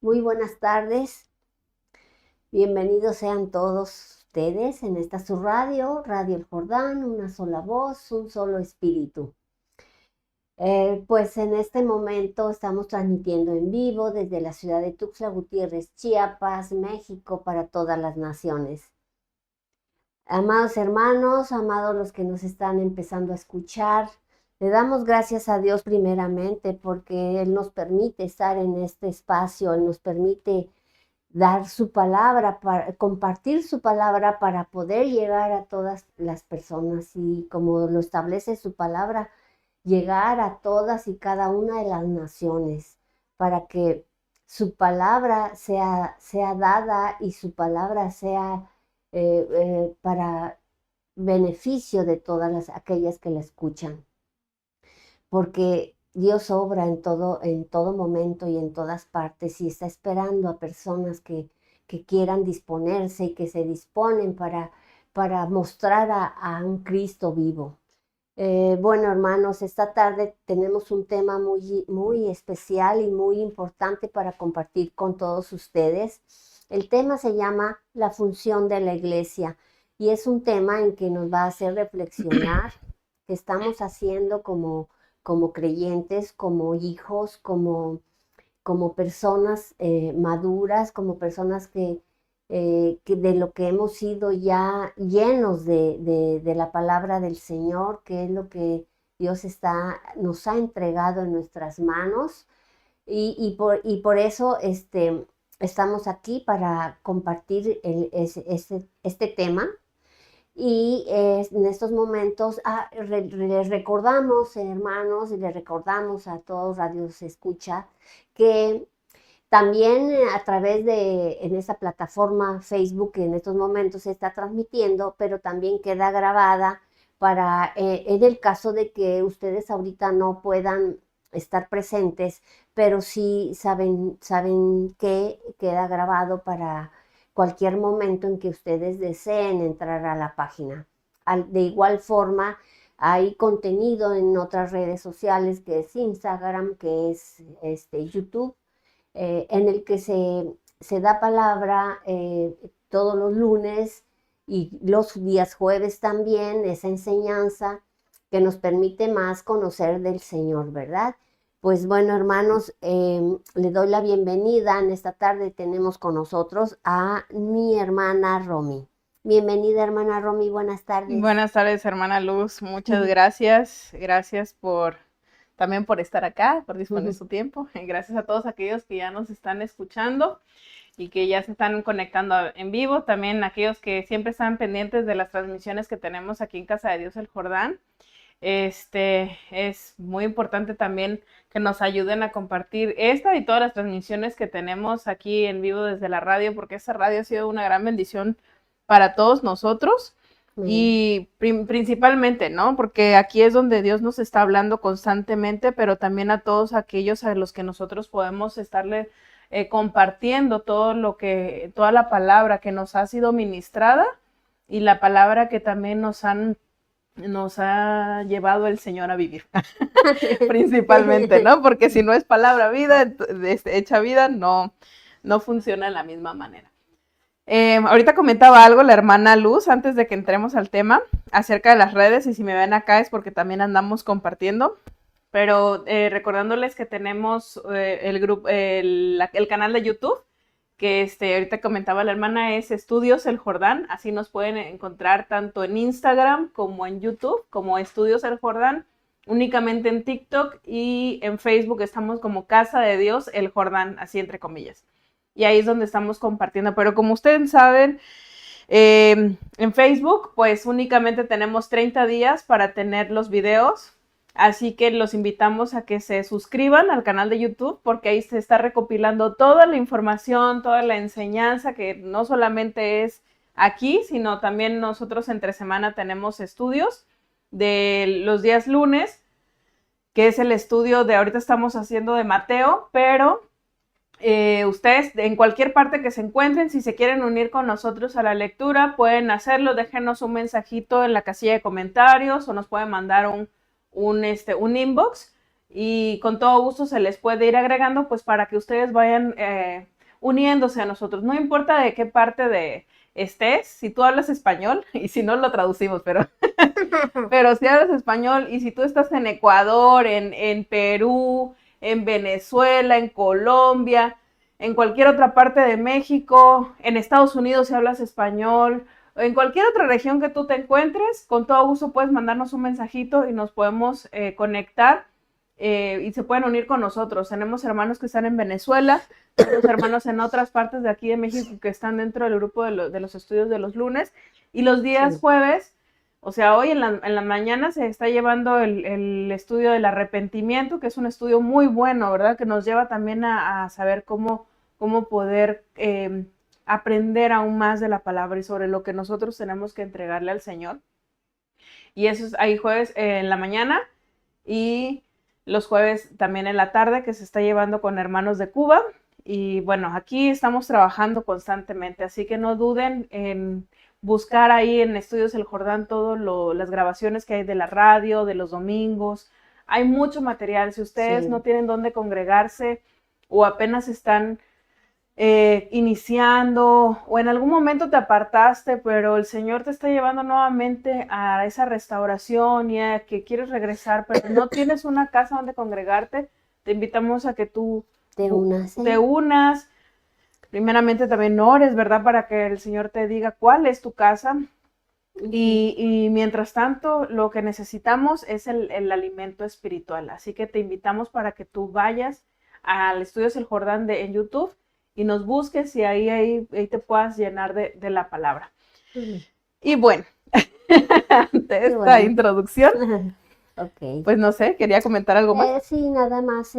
Muy buenas tardes, bienvenidos sean todos ustedes en esta su radio, Radio El Jordán, una sola voz, un solo espíritu. Pues en este momento estamos transmitiendo en vivo desde la ciudad de Tuxtla Gutiérrez, Chiapas, México, para todas las naciones. Amados hermanos, amados los que nos están empezando a escuchar, le damos gracias a Dios primeramente porque Él nos permite estar en este espacio, Él nos permite dar su palabra, para compartir su palabra para poder llegar a todas las personas y como lo establece su palabra, llegar a todas y cada una de las naciones para que su palabra sea dada y su palabra sea para beneficio de todas aquellas que la escuchan. Porque Dios obra en todo momento y en todas partes y está esperando a personas que quieran disponerse y que se disponen para mostrar a un Cristo vivo. Bueno, hermanos, esta tarde tenemos un tema muy especial y muy importante para compartir con todos ustedes. El tema se llama la función de la iglesia y es un tema en que nos va a hacer reflexionar qué estamos haciendo como creyentes, como hijos, como personas maduras, como personas que de lo que hemos sido ya llenos de la palabra del Señor, que es lo que Dios nos ha entregado en nuestras manos. Y por eso estamos aquí para compartir este tema. Y en estos momentos les recordamos, hermanos, y les recordamos a todos Radios Escucha, que también a través en esa plataforma Facebook que en estos momentos se está transmitiendo, pero también queda grabada en el caso de que ustedes ahorita no puedan estar presentes, pero sí saben que queda grabado para cualquier momento en que ustedes deseen entrar a la página. De igual forma, hay contenido en otras redes sociales que es Instagram, que es YouTube, en el que se da palabra todos los lunes y los días jueves también, esa enseñanza que nos permite más conocer del Señor, ¿verdad? Pues bueno, hermanos, le doy la bienvenida. En esta tarde tenemos con nosotros a mi hermana Romy. Bienvenida, hermana Romy, buenas tardes. Buenas tardes, hermana Luz. Muchas gracias. Gracias también por estar acá, por disponer su tiempo. Gracias a todos aquellos que ya nos están escuchando y que ya se están conectando en vivo. También aquellos que siempre están pendientes de las transmisiones que tenemos aquí en Casa de Dios El Jordán. Es muy importante también que nos ayuden a compartir esta y todas las transmisiones que tenemos aquí en vivo desde la radio, porque esta radio ha sido una gran bendición para todos nosotros y principalmente, ¿no? Porque aquí es donde Dios nos está hablando constantemente, pero también a todos aquellos a los que nosotros podemos estarle compartiendo toda la palabra que nos ha sido ministrada y la palabra que también nos ha llevado el Señor a vivir, principalmente, ¿no? Porque si no es palabra vida, hecha vida, no funciona de la misma manera. Ahorita comentaba algo la hermana Luz antes de que entremos al tema acerca de las redes, y si me ven acá es porque también andamos compartiendo, pero recordándoles que tenemos el grupo, el canal de YouTube, que ahorita comentaba la hermana, es Estudios El Jordán. Así nos pueden encontrar tanto en Instagram como en YouTube, como Estudios El Jordán, únicamente en TikTok, y en Facebook estamos como Casa de Dios El Jordán, así entre comillas. Y ahí es donde estamos compartiendo. Pero como ustedes saben, en Facebook, pues únicamente tenemos 30 días para tener los videos. Así que los invitamos a que se suscriban al canal de YouTube, porque ahí se está recopilando toda la información, toda la enseñanza, que no solamente es aquí, sino también nosotros entre semana tenemos estudios de los días lunes, que es el estudio de ahorita estamos haciendo de Mateo, pero ustedes en cualquier parte que se encuentren, si se quieren unir con nosotros a la lectura, pueden hacerlo. Déjenos un mensajito en la casilla de comentarios o nos pueden mandar un inbox, y con todo gusto se les puede ir agregando, pues para que ustedes vayan uniéndose a nosotros. No importa de qué parte de estés, si tú hablas español, y si no lo traducimos, pero si hablas español, y si tú estás en Ecuador, en Perú, en Venezuela, en Colombia, en cualquier otra parte de México, en Estados Unidos si hablas español, en cualquier otra región que tú te encuentres, con todo gusto puedes mandarnos un mensajito y nos podemos conectar y se pueden unir con nosotros. Tenemos hermanos que están en Venezuela, tenemos hermanos en otras partes de aquí de México que están dentro del grupo de los estudios de los lunes, y los días jueves, o sea, hoy en la mañana se está llevando el estudio del arrepentimiento, que es un estudio muy bueno, ¿verdad? Que nos lleva también a saber cómo poder aprender aún más de la palabra y sobre lo que nosotros tenemos que entregarle al Señor. Y eso es ahí jueves en la mañana y los jueves también en la tarde, que se está llevando con hermanos de Cuba. Y bueno, aquí estamos trabajando constantemente, así que no duden en buscar ahí en Estudios El Jordán todas las grabaciones que hay de la radio, de los domingos. Hay mucho material. Si ustedes no tienen dónde congregarse o apenas están iniciando o en algún momento te apartaste, pero el Señor te está llevando nuevamente a esa restauración y a que quieres regresar, pero no tienes una casa donde congregarte, te invitamos a que tú te unas. Primeramente también ores, ¿verdad? Para que el Señor te diga cuál es tu casa. Y mientras tanto, lo que necesitamos es el alimento espiritual. Así que te invitamos para que tú vayas al Estudios El Jordán en YouTube y nos busques y ahí te puedas llenar de la palabra. Y bueno, ante esta introducción, pues no sé, quería comentar algo más. Sí, nada más,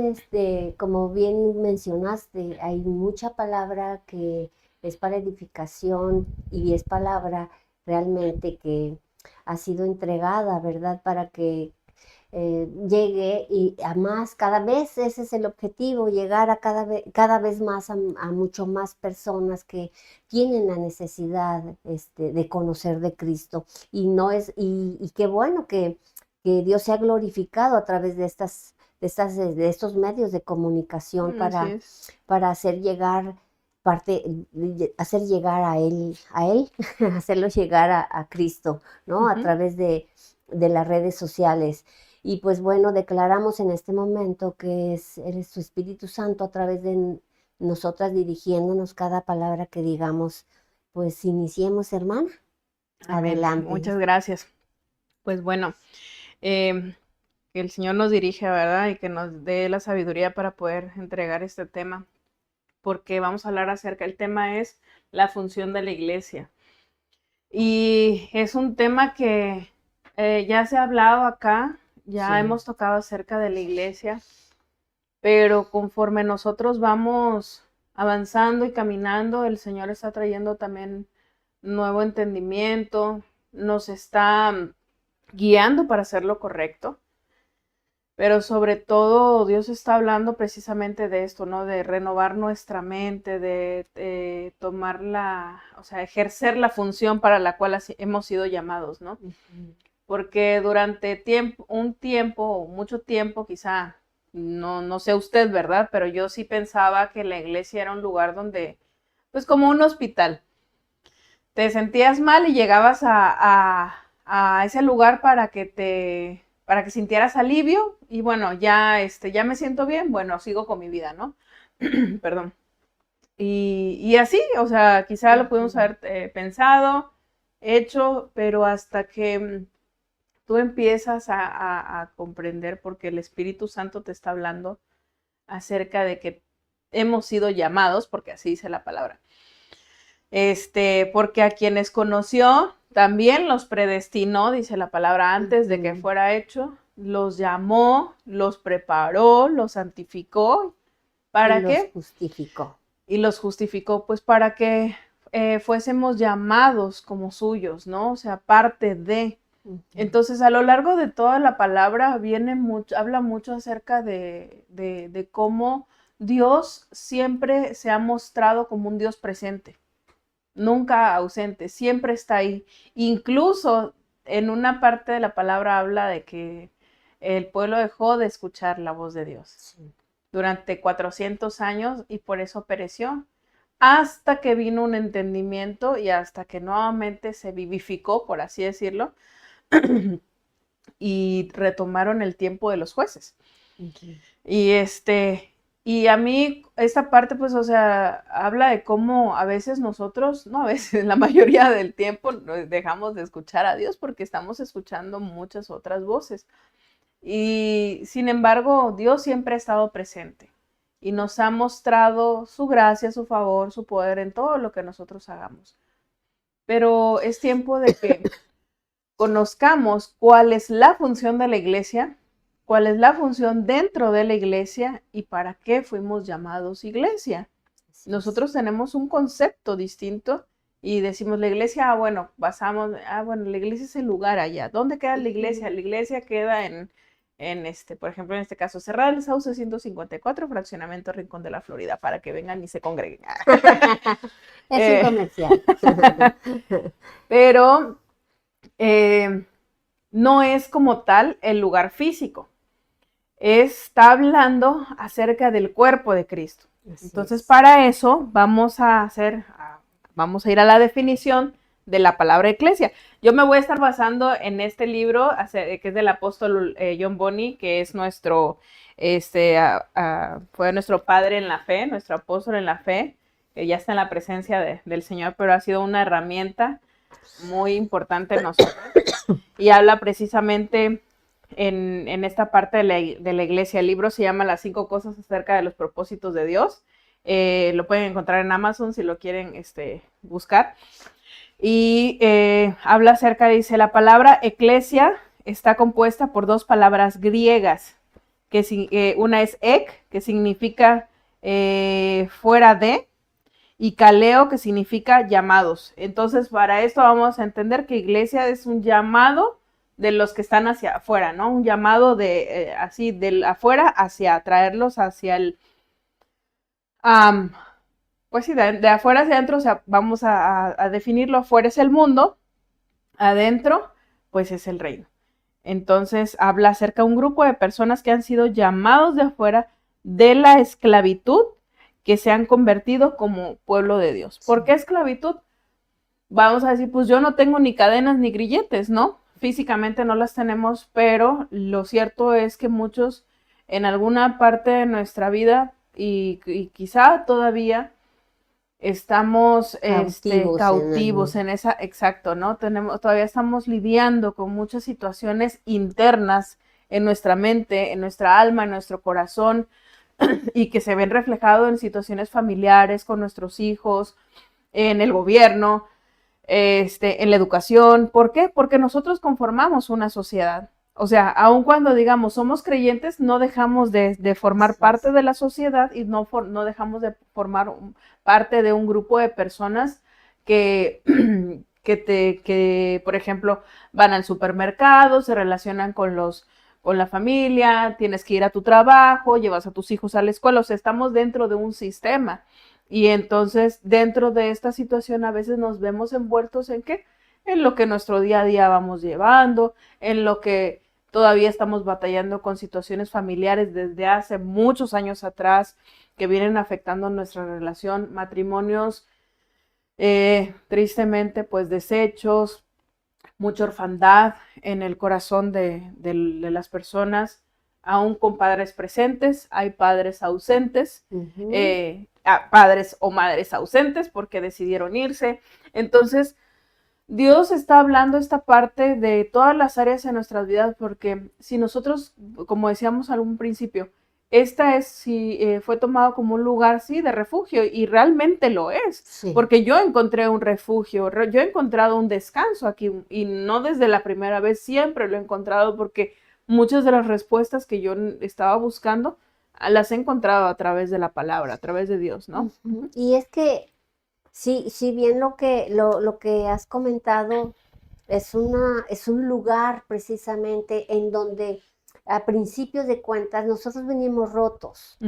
como bien mencionaste, hay mucha palabra que es para edificación y es palabra realmente que ha sido entregada, ¿verdad? Para que llegue y a más, cada vez ese es el objetivo, llegar a cada vez más a mucho más personas que tienen la necesidad de conocer de Cristo. Y no es, y qué bueno que Dios sea glorificado a través de estos medios de comunicación para hacer llegar hacer llegar a él, hacerlo llegar a Cristo, ¿no? A través de las redes sociales. Y pues bueno, declaramos en este momento que eres tu Espíritu Santo a través de nosotras dirigiéndonos cada palabra que digamos. Pues iniciemos, hermana. Amén. Adelante. Muchas gracias. Pues bueno, que el Señor nos dirija, ¿verdad? Y que nos dé la sabiduría para poder entregar este tema, porque vamos a hablar el tema es la función de la iglesia. Y es un tema que ya se ha hablado acá, ya hemos tocado acerca de la iglesia, pero conforme nosotros vamos avanzando y caminando, el Señor está trayendo también nuevo entendimiento, nos está guiando para hacer lo correcto, pero sobre todo Dios está hablando precisamente de esto, ¿no? De renovar nuestra mente, de tomar ejercer la función para la cual hemos sido llamados, ¿no? Porque durante mucho tiempo, quizá, no sé usted, ¿verdad? Pero yo sí pensaba que la iglesia era un lugar donde, pues como un hospital, te sentías mal y llegabas a ese lugar para que sintieras alivio y bueno, ya me siento bien, bueno, sigo con mi vida, ¿no? Perdón. Y así, o sea, quizá lo pudimos haber pensado, hecho, pero hasta que tú empiezas a comprender, porque el Espíritu Santo te está hablando acerca de que hemos sido llamados, porque así dice la palabra, porque a quienes conoció también los predestinó, dice la palabra, antes de que fuera hecho, los llamó, los preparó, los santificó. ¿Para qué? Los justificó. Y los justificó, pues para que fuésemos llamados como suyos, ¿no? O sea, parte de. Entonces, a lo largo de toda la palabra habla mucho acerca de cómo Dios siempre se ha mostrado como un Dios presente, nunca ausente, siempre está ahí. Incluso en una parte de la palabra habla de que el pueblo dejó de escuchar la voz de Dios durante 400 años y por eso pereció. hasta que vino un entendimiento y hasta que nuevamente se vivificó, por así decirlo, y retomaron el tiempo de los jueces. Okay. Y a mí esta parte, pues, o sea, habla de cómo a veces nosotros, no a veces, la mayoría del tiempo dejamos de escuchar a Dios porque estamos escuchando muchas otras voces. Y sin embargo, Dios siempre ha estado presente y nos ha mostrado su gracia, su favor, su poder en todo lo que nosotros hagamos. Pero es tiempo de que conozcamos cuál es la función de la iglesia, cuál es la función dentro de la iglesia y para qué fuimos llamados iglesia. Nosotros tenemos un concepto distinto y decimos la iglesia, bueno, la iglesia es el lugar allá. ¿Dónde queda la iglesia? La iglesia queda por ejemplo, en este caso, Cerrada del Sauce 154, fraccionamiento Rincón de la Florida, para que vengan y se congreguen. Es un comercial. Pero no es como tal el lugar físico. Está hablando acerca del cuerpo de Cristo. Entonces, para eso vamos a ir a la definición de la palabra iglesia. Yo me voy a estar basando en este libro, que es del apóstol John Bonnie, que es fue nuestro padre en la fe, nuestro apóstol en la fe, que ya está en la presencia del Señor, pero ha sido una herramienta muy importante en nosotros. Y habla precisamente en esta parte de la iglesia. El libro se llama Las 5 cosas acerca de los propósitos de Dios. Lo pueden encontrar en Amazon si lo quieren buscar. Y habla acerca, dice, la palabra eclesia está compuesta por 2 palabras griegas, una es ek, que significa fuera de, y kaleo, que significa llamados. Entonces, para esto vamos a entender que iglesia es un llamado de los que están hacia afuera, ¿no? Un llamado de afuera hacia traerlos hacia el... pues sí, de afuera hacia adentro, o sea, vamos a definirlo. Afuera es el mundo, adentro, pues es el reino. Entonces, habla acerca de un grupo de personas que han sido llamados de afuera de la esclavitud, que se han convertido como pueblo de Dios. ¿Por qué esclavitud? Vamos a decir, pues yo no tengo ni cadenas ni grilletes, ¿no? Físicamente no las tenemos, pero lo cierto es que muchos en alguna parte de nuestra vida y quizá todavía estamos cautivos en esa, exacto, ¿no? Todavía estamos lidiando con muchas situaciones internas en nuestra mente, en nuestra alma, en nuestro corazón, y que se ven reflejados en situaciones familiares con nuestros hijos, en el gobierno, en la educación. ¿Por qué? Porque nosotros conformamos una sociedad. O sea, aun cuando digamos somos creyentes, no dejamos de formar parte de la sociedad y no dejamos de formar parte de un grupo de personas que, por ejemplo, van al supermercado, se relacionan con la familia, tienes que ir a tu trabajo, llevas a tus hijos a la escuela, o sea, estamos dentro de un sistema. Y entonces, dentro de esta situación, a veces nos vemos envueltos ¿en qué? En lo que nuestro día a día vamos llevando, en lo que todavía estamos batallando con situaciones familiares desde hace muchos años atrás que vienen afectando nuestra relación, matrimonios tristemente pues deshechos, mucha orfandad en el corazón de las personas, aún con padres presentes, hay padres ausentes, padres o madres ausentes porque decidieron irse. Entonces, Dios está hablando esta parte de todas las áreas de nuestras vidas, porque si nosotros, como decíamos al un principio, fue tomado como un lugar, sí, de refugio, y realmente lo es, Sí. Porque yo encontré un refugio, yo he encontrado un descanso aquí, y no desde la primera vez, siempre lo he encontrado, porque muchas de las respuestas que yo estaba buscando, las he encontrado a través de la palabra, a través de Dios, ¿no? Y es que, sí, bien lo que has comentado es un lugar precisamente en donde a principios de cuentas nosotros venimos rotos.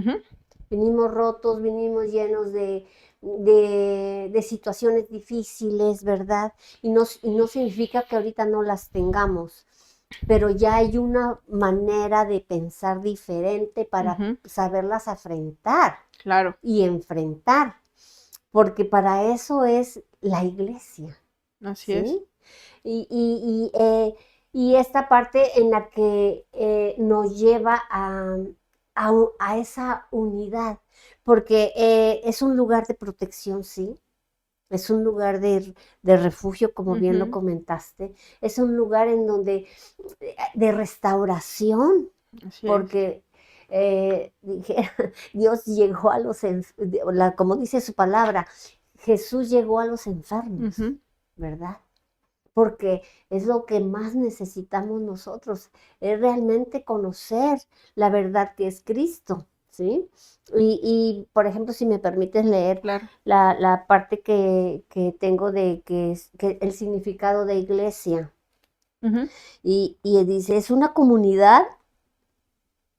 Venimos llenos de situaciones difíciles, ¿verdad? Y no significa que ahorita no las tengamos, pero ya hay una manera de pensar diferente para saberlas afrontar. Claro. Y enfrentar. porque para eso es la iglesia, Así es. ¿sí? Y esta parte en la que nos lleva a esa unidad, porque es un lugar de protección, sí, es un lugar de refugio, como bien lo Ujú. comentaste, es un lugar en donde de restauración, Así es. porque Dios llegó a como dice su palabra, Jesús llegó a los enfermos, Ujú. ¿verdad? Porque es lo que más necesitamos nosotros, es realmente conocer la verdad que es Cristo, ¿sí? Por ejemplo, si me permites leer Claro. la parte que tengo de que el significado de iglesia, Ujú. y dice, es una comunidad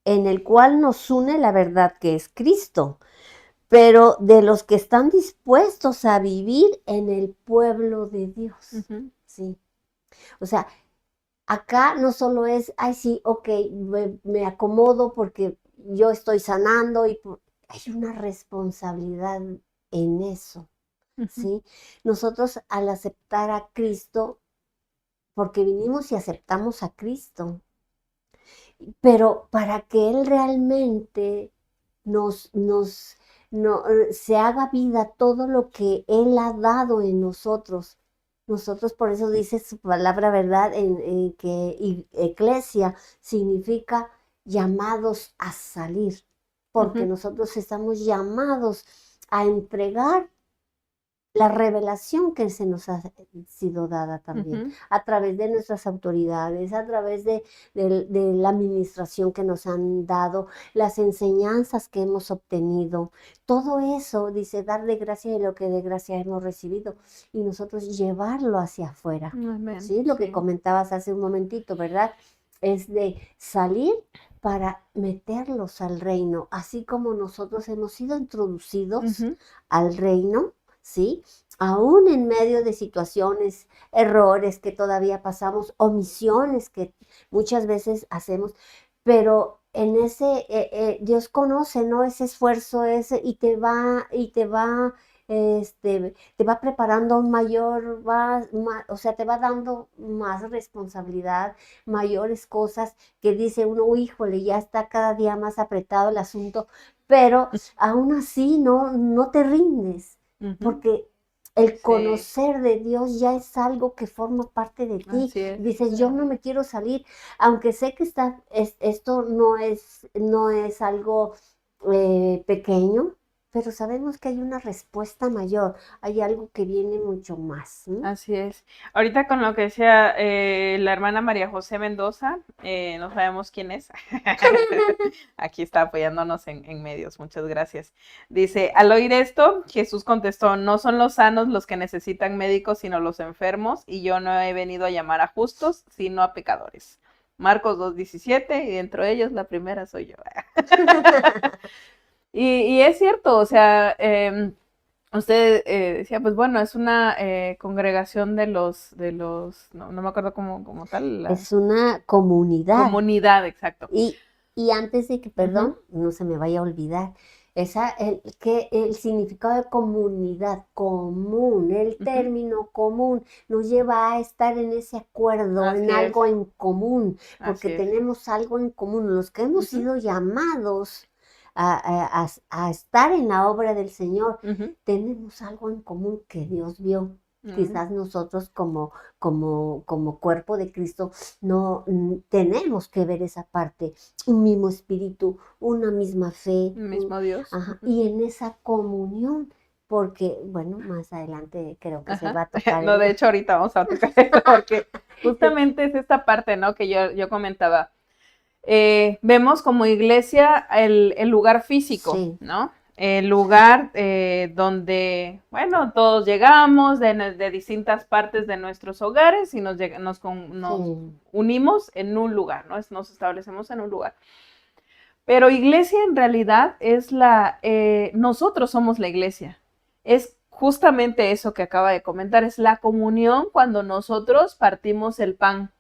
en el cual nos une la verdad que es Cristo, pero de los que están dispuestos a vivir en el pueblo de Dios, Ujú. ¿sí? O sea, acá no solo es, ay, sí, ok, me acomodo porque yo estoy sanando hay una responsabilidad en eso, Ujú. ¿sí? Nosotros al aceptar a Cristo, porque vinimos y aceptamos a Cristo, pero para que Él realmente nos, nos, se haga vida todo lo que Él ha dado en nosotros. Nosotros, por eso dice su palabra, ¿verdad? En que eclesia significa llamados a salir, porque Ujú. nosotros estamos llamados a entregar la revelación que se nos ha sido dada también, Ujú. a través de nuestras autoridades, a través de la administración que nos han dado, las enseñanzas que hemos obtenido. Todo eso, dice, dar de gracia de lo que de gracia hemos recibido y nosotros llevarlo hacia afuera. Amén. ¿Sí? Lo que Sí. comentabas hace un momentito, ¿verdad? Es de salir para meterlos al reino, así como nosotros hemos sido introducidos Ujú. al reino, ¿sí? Aún en medio de situaciones, errores que todavía pasamos, omisiones que muchas veces hacemos, pero en Dios conoce, ¿no? Ese esfuerzo ese te va preparando a un mayor, o sea, te va dando más responsabilidad, mayores cosas que dice uno, híjole, ya está cada día más apretado el asunto, pero aún así no te rindes, Ujú. porque el Sí, conocer de Dios ya es algo que forma parte de ti. así es. Dices, yo no me quiero salir, aunque sé que esto no es algo pequeño, pero sabemos que hay una respuesta mayor, hay algo que viene mucho más. Así es. Ahorita con lo que decía la hermana María José Mendoza, no sabemos quién es. Aquí está apoyándonos en medios, muchas gracias. Dice, al oír esto, Jesús contestó, no son los sanos los que necesitan médicos, sino los enfermos, y yo no he venido a llamar a justos, sino a pecadores. Marcos 2:17, y dentro de ellos la primera soy yo. Y es cierto, o sea, usted decía, pues bueno, es una congregación no me acuerdo como tal, la Es una comunidad. comunidad, exacto. Y antes de que, Ujú. perdón, no se me vaya a olvidar, el significado de comunidad, común, el Ujú. término común, nos lleva a estar en ese acuerdo, en Así es, algo en común, porque así es. tenemos algo en común. Los que hemos Ujú. sido llamados a estar en la obra del Señor, Ujú. tenemos algo en común que Dios vio. Ujú. Quizás nosotros como cuerpo de Cristo no tenemos que ver esa parte, un mismo espíritu, una misma fe, El mismo Dios. ajá, Ujú. y en esa comunión, porque, bueno, más adelante creo que se Ajá. va a tocar No, de hecho ahorita vamos a tocar eso porque justamente es esta parte, ¿no? Que yo comentaba. Vemos como iglesia el lugar físico, Sí, ¿no? El lugar donde, bueno, todos llegamos de distintas partes de nuestros hogares y nos sí, unimos en un lugar, ¿no? Nos establecemos en un lugar. Pero iglesia en realidad es nosotros somos la iglesia. Es justamente eso que acaba de comentar, es la comunión cuando nosotros partimos el pan.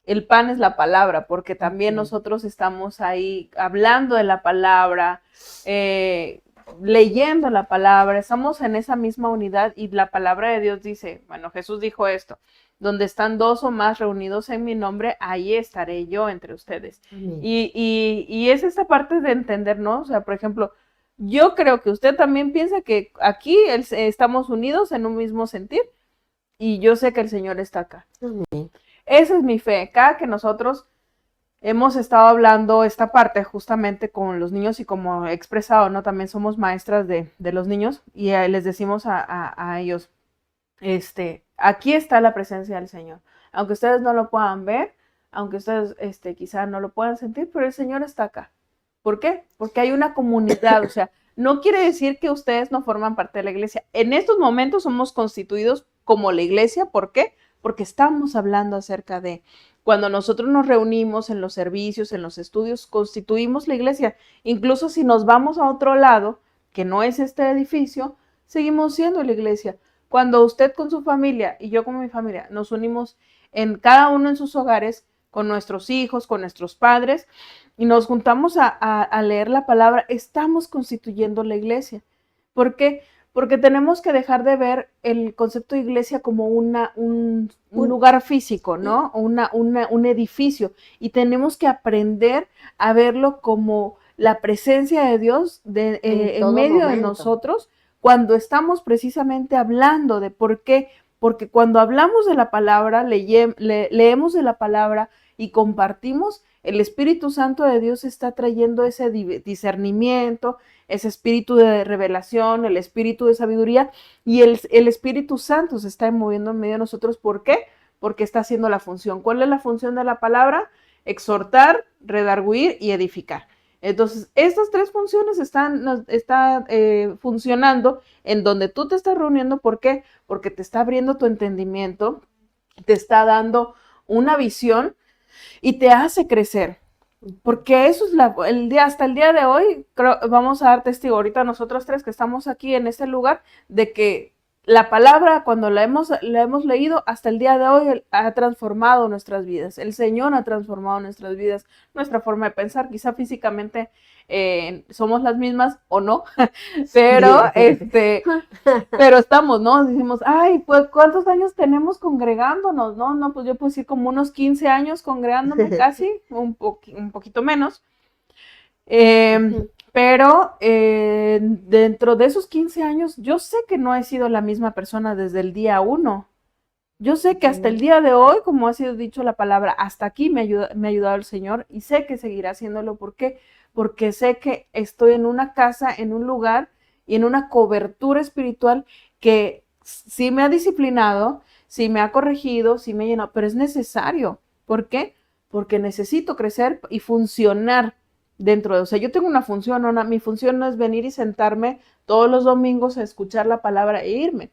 El pan es la palabra, porque también ujú, nosotros estamos ahí hablando de la palabra, eh, leyendo la palabra, estamos en esa misma unidad y la palabra de Dios dice, bueno, Jesús dijo esto, donde están dos o más reunidos en mi nombre, ahí estaré yo entre ustedes. Y es esta parte de entender, ¿no? O sea, por ejemplo, yo creo que usted también piensa que aquí estamos unidos en un mismo sentir y yo sé que el Señor está acá. Amén. Esa es mi fe. Cada que nosotros hemos estado hablando esta parte justamente con los niños y como he expresado, ¿no? También somos maestras de los niños y les decimos a ellos, aquí está la presencia del Señor. Aunque ustedes no lo puedan ver, aunque ustedes quizá no lo puedan sentir, pero el Señor está acá. ¿Por qué? Porque hay una comunidad, o sea, no quiere decir que ustedes no forman parte de la iglesia. En estos momentos somos constituidos como la iglesia, ¿por qué? Porque estamos hablando acerca de cuando nosotros nos reunimos en los servicios, en los estudios, constituimos la iglesia. Incluso si nos vamos a otro lado, que no es este edificio, seguimos siendo la iglesia. Cuando usted con su familia y yo con mi familia nos unimos en cada uno en sus hogares, con nuestros hijos, con nuestros padres, y nos juntamos a leer la palabra, estamos constituyendo la iglesia. ¿Por qué? Porque tenemos que dejar de ver el concepto de iglesia como un lugar físico, ¿no? Un edificio. Y tenemos que aprender a verlo como la presencia de Dios en medio de nosotros cuando estamos precisamente hablando de por qué. Porque cuando hablamos de la palabra, leemos de la palabra y compartimos, el Espíritu Santo de Dios está trayendo ese discernimiento, ese espíritu de revelación, el espíritu de sabiduría, y el Espíritu Santo se está moviendo en medio de nosotros. ¿Por qué? Porque está haciendo la función. ¿Cuál es la función de la palabra? Exhortar, redarguir y edificar. Entonces, estas tres funciones están funcionando en donde tú te estás reuniendo. ¿Por qué? Porque te está abriendo tu entendimiento, te está dando una visión y te hace crecer. Porque eso es hasta el día de hoy, vamos a dar testigo ahorita nosotros tres que estamos aquí en este lugar, de que la palabra cuando la hemos leído hasta el día de hoy ha transformado nuestras vidas. El Señor ha transformado nuestras vidas, nuestra forma de pensar. Quizá físicamente somos las mismas o no, pero pero estamos, ¿no? Decimos, ay, pues ¿cuántos años tenemos congregándonos? No, pues yo puedo decir como unos 15 años congregándome casi, un poquito menos. Pero dentro de esos 15 años, yo sé que no he sido la misma persona desde el día 1. Yo sé que hasta el día de hoy, como ha sido dicho la palabra, hasta aquí me ha ayudado el Señor y sé que seguirá haciéndolo. ¿Por qué? Porque sé que estoy en una casa, en un lugar y en una cobertura espiritual que sí me ha disciplinado, sí me ha corregido, sí me ha llenado, pero es necesario. ¿Por qué? Porque necesito crecer y funcionar dentro de, o sea, yo tengo una función, mi función no es venir y sentarme todos los domingos a escuchar la palabra e irme.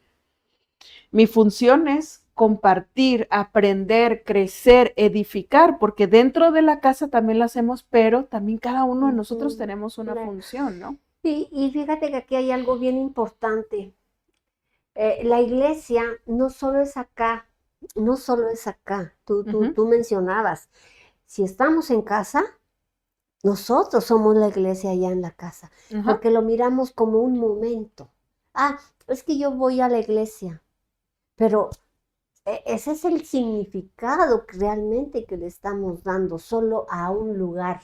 Mi función es compartir, aprender, crecer, edificar, porque dentro de la casa también lo hacemos, pero también cada uno de nosotros tenemos una función, ¿no? Y fíjate que aquí hay algo bien importante. La iglesia no solo es acá, no solo es acá. Tú mencionabas, si estamos en casa, nosotros somos la iglesia allá en la casa, porque lo miramos como un momento. Ah, es que yo voy a la iglesia, pero ese es el significado realmente que le estamos dando solo a un lugar.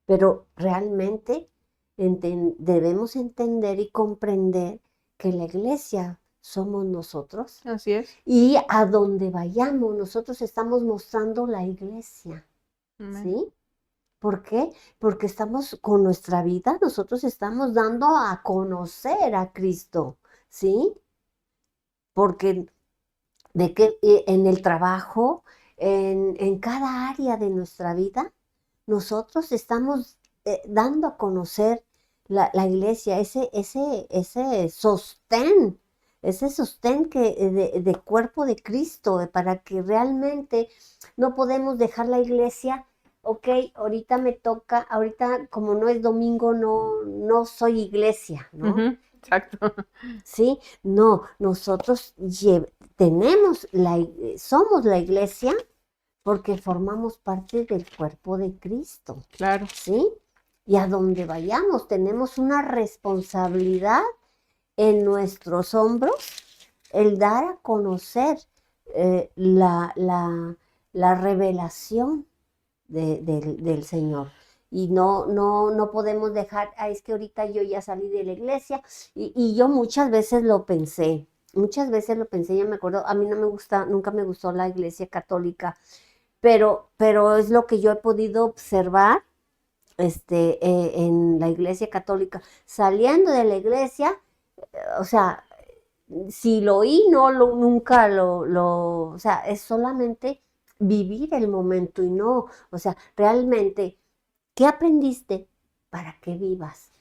Pero realmente debemos entender y comprender que la iglesia somos nosotros. Así es. Y a donde vayamos, nosotros estamos mostrando la iglesia. ¿Sí? ¿Por qué? Porque estamos con nuestra vida, nosotros estamos dando a conocer a Cristo. ¿Sí? Porque en el trabajo, en cada área de nuestra vida, nosotros estamos dando a conocer la iglesia, ese sostén de cuerpo de Cristo, para que realmente no podemos dejar la iglesia. Ok, ahorita me toca, ahorita como no es domingo, no soy iglesia, ¿no? Exacto. Sí, no, nosotros somos la iglesia porque formamos parte del cuerpo de Cristo. Claro. ¿Sí? y a donde vayamos tenemos una responsabilidad en nuestros hombros, el dar a conocer la revelación del Señor. Y no podemos dejar, es que ahorita yo ya salí de la iglesia, y yo muchas veces lo pensé, ya me acuerdo, a mí nunca me gustó la iglesia católica, pero es lo que yo he podido observar en la iglesia católica. Saliendo de la iglesia, o sea, si lo oí, nunca o sea, es solamente vivir el momento y no, o sea, realmente, ¿qué aprendiste para que vivas?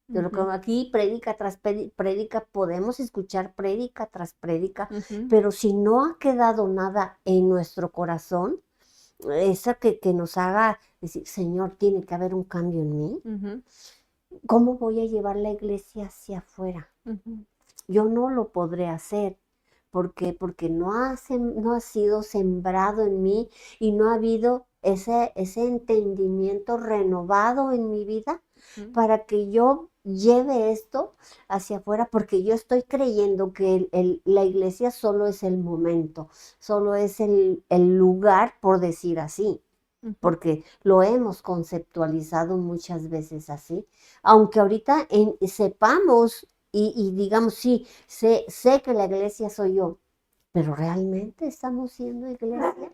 De lo que aquí prédica tras prédica, podemos escuchar prédica tras prédica, pero si no ha quedado nada en nuestro corazón, esa que nos haga decir, Señor, tiene que haber un cambio en mí, ¿cómo voy a llevar la iglesia hacia afuera? Yo no lo podré hacer. ¿Por qué? Porque no ha sido sembrado en mí y no ha habido ese entendimiento renovado en mi vida para que yo lleve esto hacia afuera, porque yo estoy creyendo que la iglesia solo es el momento, solo es el lugar, por decir así, porque lo hemos conceptualizado muchas veces así, aunque ahorita sepamos y digamos, sí, sé que la iglesia soy yo, pero ¿realmente estamos siendo iglesia?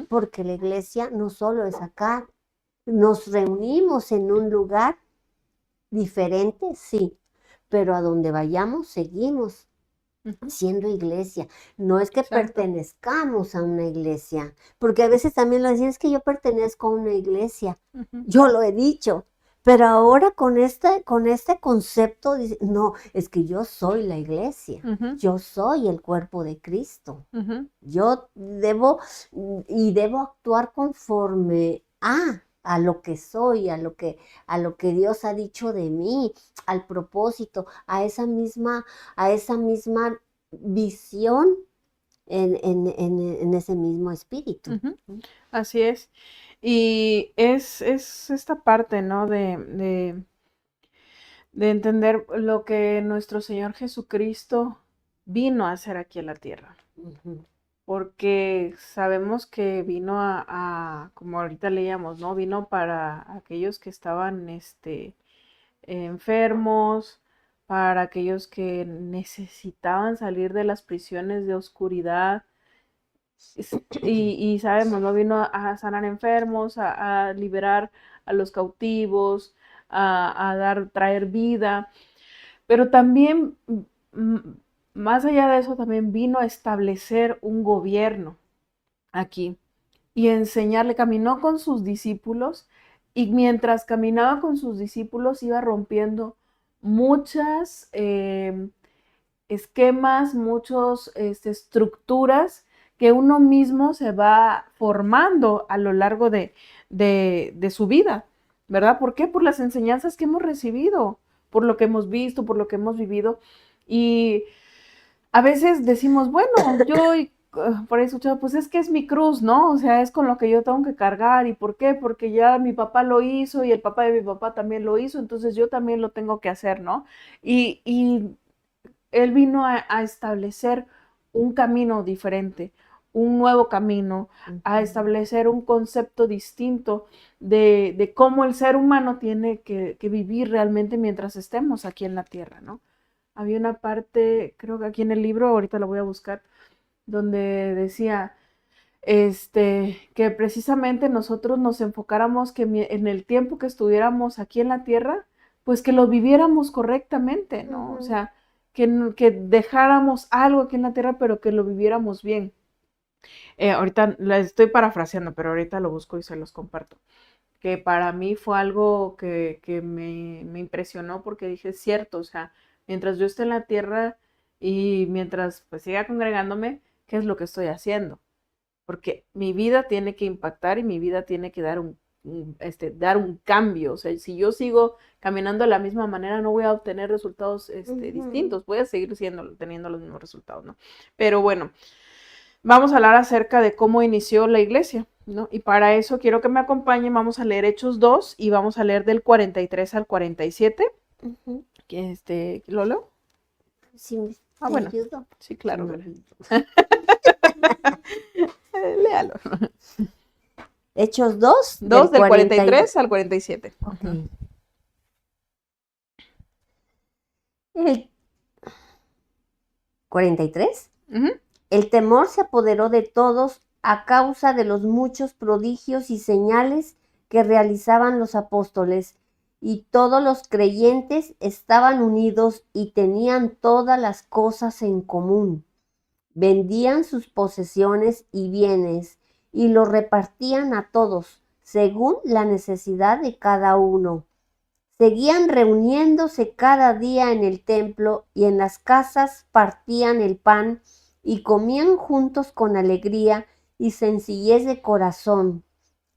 Porque la iglesia no solo es acá, nos reunimos en un lugar diferente, sí, pero a donde vayamos seguimos siendo iglesia. No es que pertenezcamos a una iglesia, porque a veces también lo decían, es que yo pertenezco a una iglesia. Yo lo he dicho, pero ahora con este concepto, no, es que yo soy la iglesia, yo soy el cuerpo de Cristo. Yo debo actuar conforme a lo que soy, a lo que Dios ha dicho de mí, al propósito, a esa misma visión en ese mismo espíritu. Así es. Y es esta parte, ¿no? De entender lo que nuestro Señor Jesucristo vino a hacer aquí en la tierra. Porque sabemos que vino como ahorita leíamos, ¿no? Vino para aquellos que estaban enfermos, para aquellos que necesitaban salir de las prisiones de oscuridad. Y sabemos, ¿no? Vino a sanar enfermos, a liberar a los cautivos, traer vida, pero también, más allá de eso, también vino a establecer un gobierno aquí y enseñarle. Caminó con sus discípulos, y mientras caminaba con sus discípulos iba rompiendo muchas esquemas, muchas estructuras que uno mismo se va formando a lo largo de su vida, ¿verdad? ¿Por qué? Por las enseñanzas que hemos recibido, por lo que hemos visto, por lo que hemos vivido. Y a veces decimos, bueno, yo por ahí he escuchado, pues es que es mi cruz, ¿no? O sea, es con lo que yo tengo que cargar. ¿Y por qué? Porque ya mi papá lo hizo y el papá de mi papá también lo hizo, entonces yo también lo tengo que hacer, ¿no? Y él vino a establecer un camino diferente, un nuevo camino, a establecer un concepto distinto de cómo el ser humano tiene que vivir realmente mientras estemos aquí en la tierra, ¿no? Había una parte, creo que aquí en el libro, ahorita lo voy a buscar, donde decía que precisamente nosotros nos enfocáramos que en el tiempo que estuviéramos aquí en la tierra, pues que lo viviéramos correctamente, ¿no? O sea, que dejáramos algo aquí en la tierra, pero que lo viviéramos bien. Ahorita la estoy parafraseando, pero ahorita lo busco y se los comparto. Que para mí fue algo que me impresionó, porque dije, es cierto, o sea, mientras yo esté en la tierra y mientras pues siga congregándome, ¿qué es lo que estoy haciendo? Porque mi vida tiene que impactar y mi vida tiene que dar un cambio. O sea, si yo sigo caminando de la misma manera, no voy a obtener resultados distintos, voy a seguir teniendo los mismos resultados, ¿no? Pero bueno, vamos a hablar acerca de cómo inició la iglesia. ¿no? Y para eso quiero que me acompañen, vamos a leer Hechos 2 y vamos a leer del 43 al 47. Ujú. ¿Lo leo? Sí, te Bueno, ayudo. sí, Se claro. me olvidó. Léalo. Hechos 2 2 del del 40 43 al 47. Ok. El 43. Ujú. El temor se apoderó de todos a causa de los muchos prodigios y señales que realizaban los apóstoles, y todos los creyentes estaban unidos y tenían todas las cosas en común. Vendían sus posesiones y bienes y los repartían a todos, según la necesidad de cada uno. Seguían reuniéndose cada día en el templo y en las casas partían el pan y comían juntos con alegría y sencillez de corazón,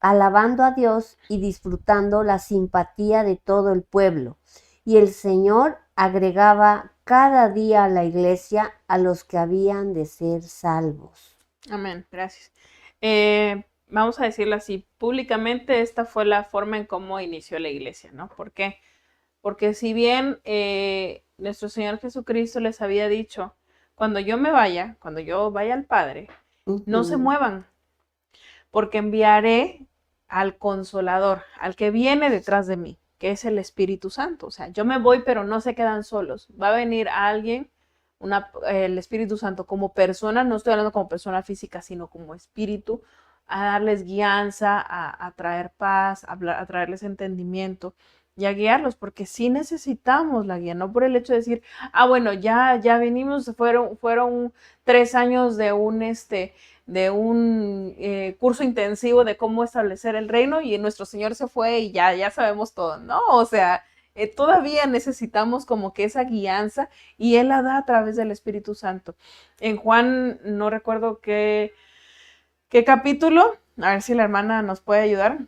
alabando a Dios y disfrutando la simpatía de todo el pueblo. Y el Señor agregaba cada día a la iglesia a los que habían de ser salvos. Amén, gracias. Vamos a decirlo así, públicamente esta fue la forma en cómo inició la iglesia, ¿no? ¿Por qué? Porque si bien nuestro Señor Jesucristo les había dicho, cuando yo vaya al Padre, no se muevan, porque enviaré al Consolador, al que viene detrás de mí, que es el Espíritu Santo. O sea, yo me voy, pero no se quedan solos. Va a venir alguien, el Espíritu Santo, como persona, no estoy hablando como persona física, sino como espíritu, a darles guianza, a traer paz, a traerles entendimiento y a guiarlos, porque sí necesitamos la guía, no por el hecho de decir, bueno, ya venimos, fueron 3 años de un curso intensivo de cómo establecer el reino y nuestro Señor se fue y ya sabemos todo, ¿no? O sea, todavía necesitamos como que esa guianza y Él la da a través del Espíritu Santo. En Juan, no recuerdo qué capítulo, a ver si la hermana nos puede ayudar,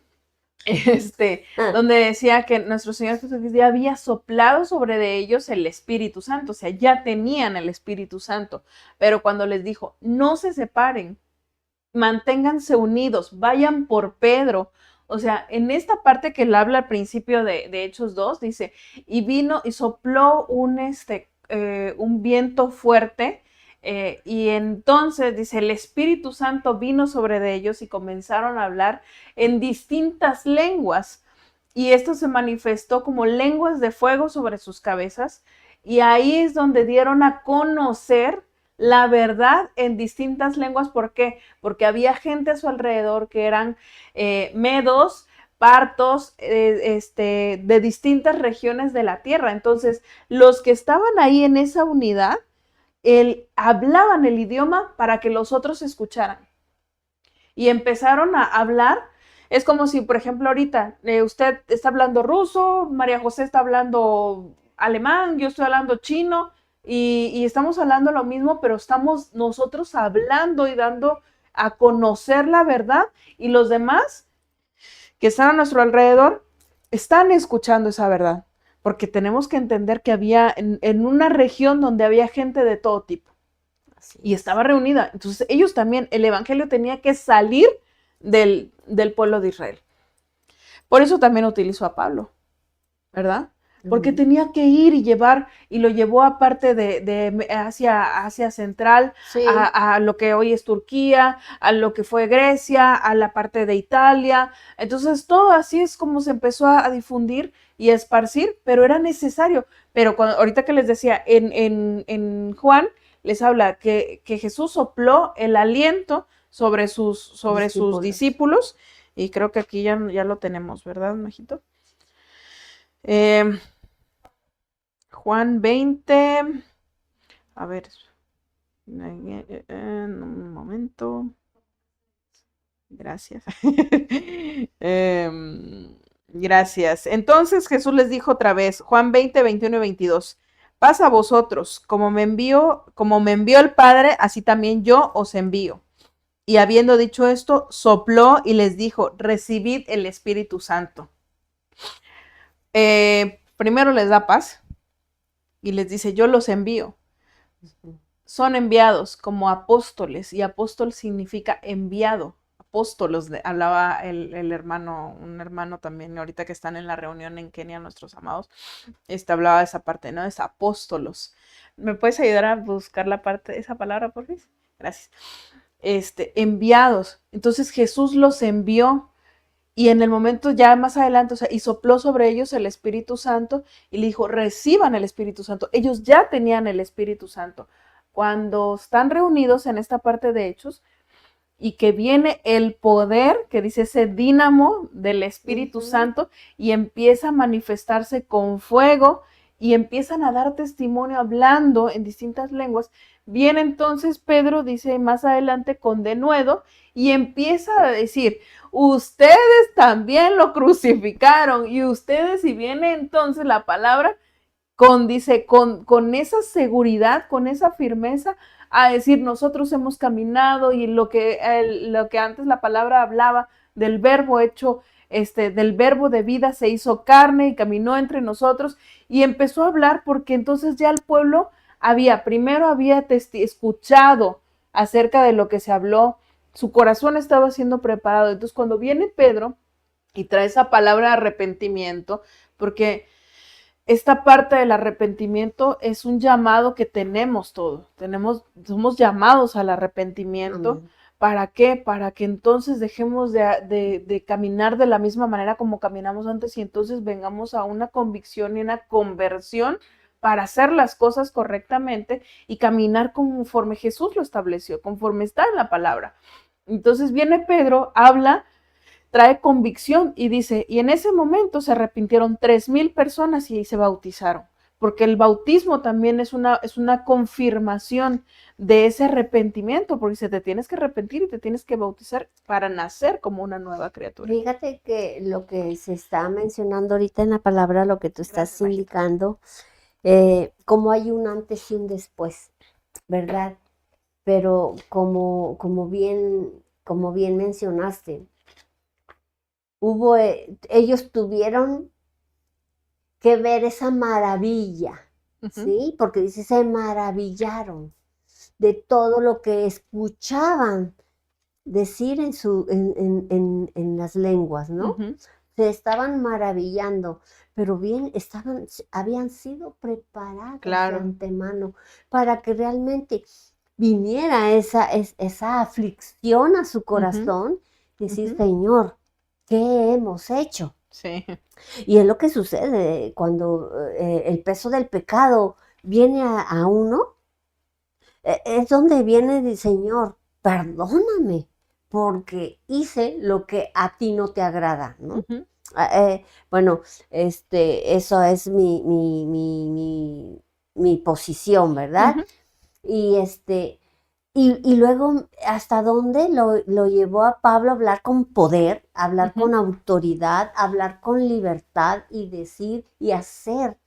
donde decía que nuestro Señor Jesucristo ya había soplado sobre de ellos el Espíritu Santo, o sea, ya tenían el Espíritu Santo, pero cuando les dijo, no se separen, manténganse unidos, vayan por Pedro. O sea, en esta parte que él habla al principio de Hechos 2, dice, y vino y sopló un viento fuerte, y entonces dice, el Espíritu Santo vino sobre de ellos y comenzaron a hablar en distintas lenguas. Y esto se manifestó como lenguas de fuego sobre sus cabezas. Y ahí es donde dieron a conocer la verdad en distintas lenguas. ¿Por qué? Porque había gente a su alrededor que eran medos, partos, de distintas regiones de la tierra. Entonces, los que estaban ahí en esa unidad, hablaban el idioma para que los otros escucharan. Y empezaron a hablar. Es como si, por ejemplo, ahorita usted está hablando ruso, María José está hablando alemán, yo estoy hablando chino, y estamos hablando lo mismo, pero estamos nosotros hablando y dando a conocer la verdad, y los demás que están a nuestro alrededor están escuchando esa verdad, porque tenemos que entender que había en una región donde había gente de todo tipo y estaba reunida. Entonces ellos también, el evangelio tenía que salir del pueblo de Israel. Por eso también utilizó a Pablo, ¿verdad? Porque tenía que ir y llevar, y lo llevó a parte de Asia Central, Sí. a lo que hoy es Turquía, a lo que fue Grecia, a la parte de Italia. Entonces todo así es como se empezó a difundir y a esparcir, pero era necesario. Pero ahorita que les decía, en Juan les habla que Jesús sopló el aliento sobre sus discípulos, y creo que aquí ya lo tenemos, ¿verdad, Majito? Juan 20, a ver, un momento, gracias. Gracias. Entonces Jesús les dijo otra vez, Juan 20, 21 y 22, paz a vosotros, como me envió el Padre, así también yo os envío. Y habiendo dicho esto, sopló y les dijo, recibid el Espíritu Santo. Primero les da paz y les dice, yo los envío. Son enviados como apóstoles, y apóstol significa enviado apóstolos, hablaba el hermano, un hermano también, ahorita que están en la reunión en Kenia, nuestros amados, hablaba de esa parte, ¿no? Es apóstolos. ¿Me puedes ayudar a buscar la parte, esa palabra, por favor? Gracias. Enviados. Entonces Jesús los envió y en el momento ya más adelante, o sea, y sopló sobre ellos el Espíritu Santo y le dijo, reciban el Espíritu Santo. Ellos ya tenían el Espíritu Santo. Cuando están reunidos en esta parte de Hechos y que viene el poder, que dice ese dínamo del Espíritu Santo, y empieza a manifestarse con fuego y empiezan a dar testimonio hablando en distintas lenguas, viene entonces Pedro, dice más adelante, con denuedo y empieza a decir, ustedes también lo crucificaron y ustedes, y viene entonces la palabra dice, con esa seguridad, con esa firmeza, a decir, nosotros hemos caminado y lo que antes la palabra hablaba del verbo hecho, del verbo de vida se hizo carne y caminó entre nosotros y empezó a hablar porque entonces ya el pueblo primero había escuchado acerca de lo que se habló, su corazón estaba siendo preparado. Entonces cuando viene Pedro y trae esa palabra de arrepentimiento, porque esta parte del arrepentimiento es un llamado que tenemos todos. Somos llamados al arrepentimiento. Amén. ¿Para qué? Para que entonces dejemos de caminar de la misma manera como caminamos antes y entonces vengamos a una convicción y una conversión para hacer las cosas correctamente y caminar conforme Jesús lo estableció, conforme está en la palabra. Entonces viene Pedro, habla, trae convicción y dice, y en ese momento se arrepintieron 3,000 personas y ahí se bautizaron, porque el bautismo también es una confirmación de ese arrepentimiento, porque se te tienes que arrepentir y te tienes que bautizar para nacer como una nueva criatura. Fíjate que lo que se está mencionando ahorita en la palabra, lo que tú estás indicando, como hay un antes y un después, ¿verdad? Pero como bien mencionaste, ellos tuvieron que ver esa maravilla, ¿sí? Porque dice, se maravillaron de todo lo que escuchaban decir en las lenguas, ¿no? Se estaban maravillando, pero bien habían sido preparados de antemano para que realmente viniera esa aflicción a su corazón, decir, Señor, ¿qué hemos hecho? Sí. Y es lo que sucede cuando el peso del pecado viene a uno, es donde viene el Señor, perdóname, porque hice lo que a ti no te agrada, ¿no? Bueno, eso es mi posición, ¿verdad? Y luego, ¿hasta dónde lo llevó a Pablo a hablar con poder, a hablar con autoridad, a hablar con libertad y decir y hacer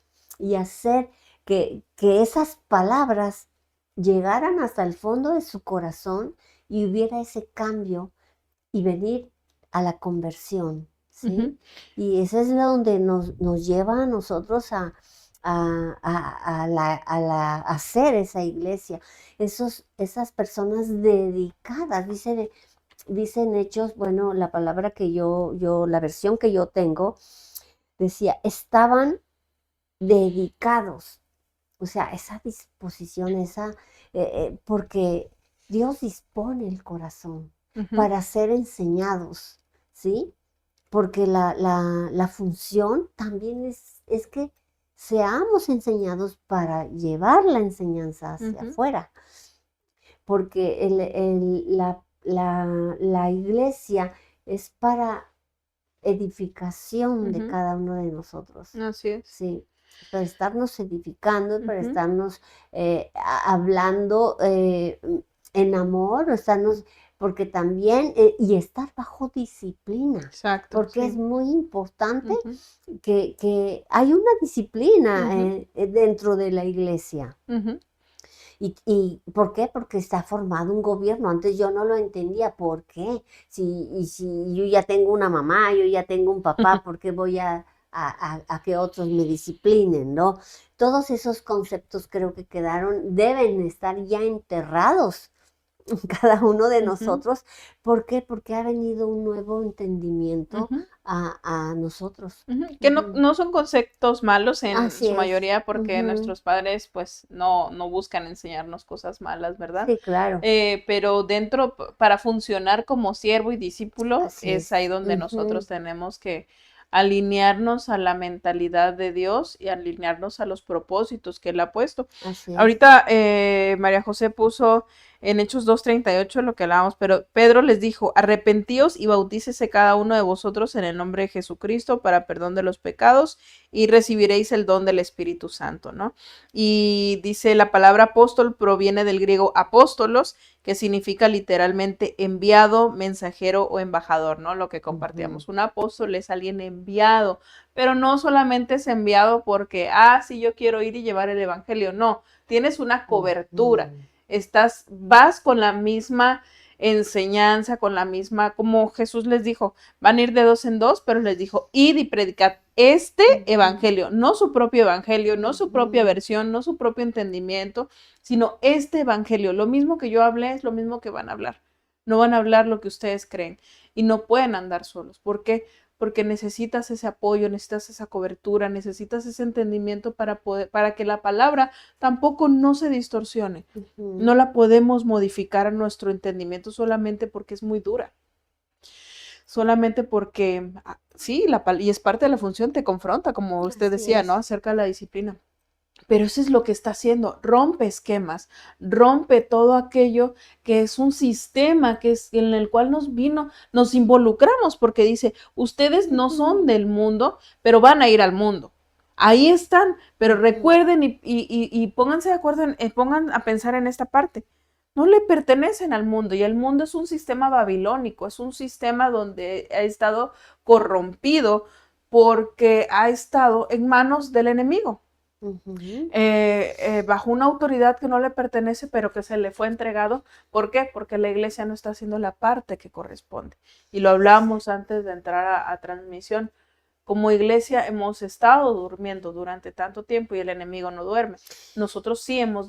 que esas palabras llegaran hasta el fondo de su corazón y hubiera ese cambio y venir a la conversión, ¿sí? Y eso es donde nos lleva a nosotros a hacer esa iglesia, esas personas dedicadas, dicen Hechos, bueno, la palabra que la versión que yo tengo, decía, estaban dedicados, o sea, esa disposición, porque Dios dispone el corazón para ser enseñados, ¿sí? Porque la función también es que seamos enseñados para llevar la enseñanza hacia afuera. Porque la iglesia es para edificación de cada uno de nosotros. Así es. Sí, para estarnos edificando, para estarnos hablando en amor, porque también, y estar bajo disciplina. Exacto. Porque es muy importante que hay una disciplina dentro de la iglesia. ¿Y por qué? Porque está formado un gobierno. Antes yo no lo entendía. ¿Por qué? Si yo ya tengo una mamá, yo ya tengo un papá, ¿por qué voy a que otros me disciplinen, ¿no? Todos esos conceptos creo que deben estar ya enterrados cada uno de Ujú, nosotros. ¿Por qué? Porque ha venido un nuevo entendimiento ujú, a nosotros. ujú. Que Ujú. no son conceptos malos en Así su es. mayoría porque Ujú. nuestros padres pues no buscan enseñarnos cosas malas, ¿verdad? Sí, claro. Pero dentro, para funcionar como siervo y discípulo, Así es ahí es. donde Ujú. nosotros tenemos que alinearnos a la mentalidad de Dios y alinearnos a los propósitos que Él ha puesto. Así es. Ahorita María José puso en Hechos 2:38 lo que hablábamos, pero Pedro les dijo, arrepentíos y bautícese cada uno de vosotros en el nombre de Jesucristo para perdón de los pecados y recibiréis el don del Espíritu Santo, ¿no? Y dice, la palabra apóstol proviene del griego apóstolos, que significa literalmente enviado, mensajero o embajador, ¿no? Lo que Ujú. compartíamos. Un apóstol es alguien enviado, pero no solamente es enviado porque, sí, yo quiero ir y llevar el evangelio, no, tienes una cobertura, Ujú. vas con la misma enseñanza, con la misma, como Jesús les dijo, van a ir de dos en dos, pero les dijo, id y predicad este Ujú. evangelio, no su propio evangelio, no su propia Ujú. versión, no su propio entendimiento, sino este evangelio. Lo mismo que yo hablé es lo mismo que van a hablar. No van a hablar lo que ustedes creen y no pueden andar solos. ¿Por qué? Porque necesitas ese apoyo, necesitas esa cobertura, necesitas ese entendimiento para que la palabra tampoco no se distorsione. Ujú. No la podemos modificar a nuestro entendimiento solamente porque es muy dura. Solamente porque, sí, y es parte de la función, te confronta, como usted Así decía, ¿no? es. Acerca de la disciplina. Pero eso es lo que está haciendo, rompe esquemas, rompe todo aquello que es un sistema que es en el cual nos involucramos, porque dice, ustedes no son Ujú. del mundo, pero van a ir al mundo. Ahí están, pero Ujú. recuerden y pónganse de acuerdo, pongan a pensar en esta parte. No le pertenecen al mundo y el mundo es un sistema babilónico, es un sistema donde ha estado corrompido porque ha estado en manos del enemigo. Ujú. Bajo una autoridad que no le pertenece, pero que se le fue entregado. ¿Por qué? Porque la iglesia no está haciendo la parte que corresponde. Y lo hablamos antes de entrar a transmisión. Como iglesia hemos estado durmiendo durante tanto tiempo y el enemigo no duerme. Nosotros sí hemos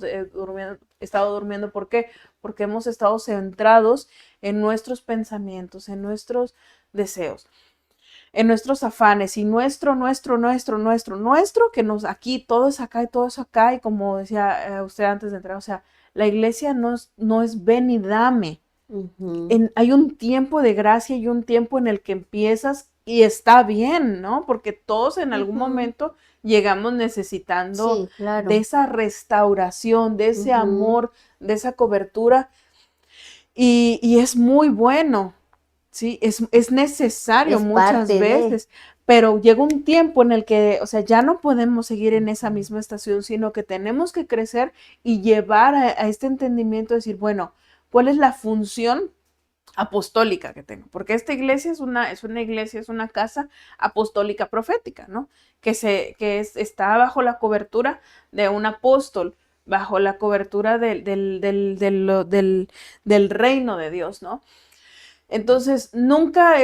estado durmiendo. ¿Por qué? Porque hemos estado centrados en nuestros pensamientos, en nuestros deseos, en nuestros afanes y nuestro, que nos aquí, todo es acá y todo es acá, y como decía usted antes de entrar, o sea, la iglesia no es ven y dame. Ujú. Hay un tiempo de gracia y un tiempo en el que empiezas y está bien, ¿no? Porque todos en algún Ujú. momento llegamos necesitando Sí, de claro. esa restauración, de ese Ujú. amor, de esa cobertura, y es muy bueno. Sí, es necesario Es muchas parte de. veces, pero llega un tiempo en el que, o sea, ya no podemos seguir en esa misma estación, sino que tenemos que crecer y llevar a este entendimiento, decir, bueno, ¿cuál es la función apostólica que tengo? Porque esta iglesia es una iglesia, es una casa apostólica profética, ¿no? Está bajo la cobertura de un apóstol, bajo la cobertura del reino de Dios, ¿no? Entonces, nunca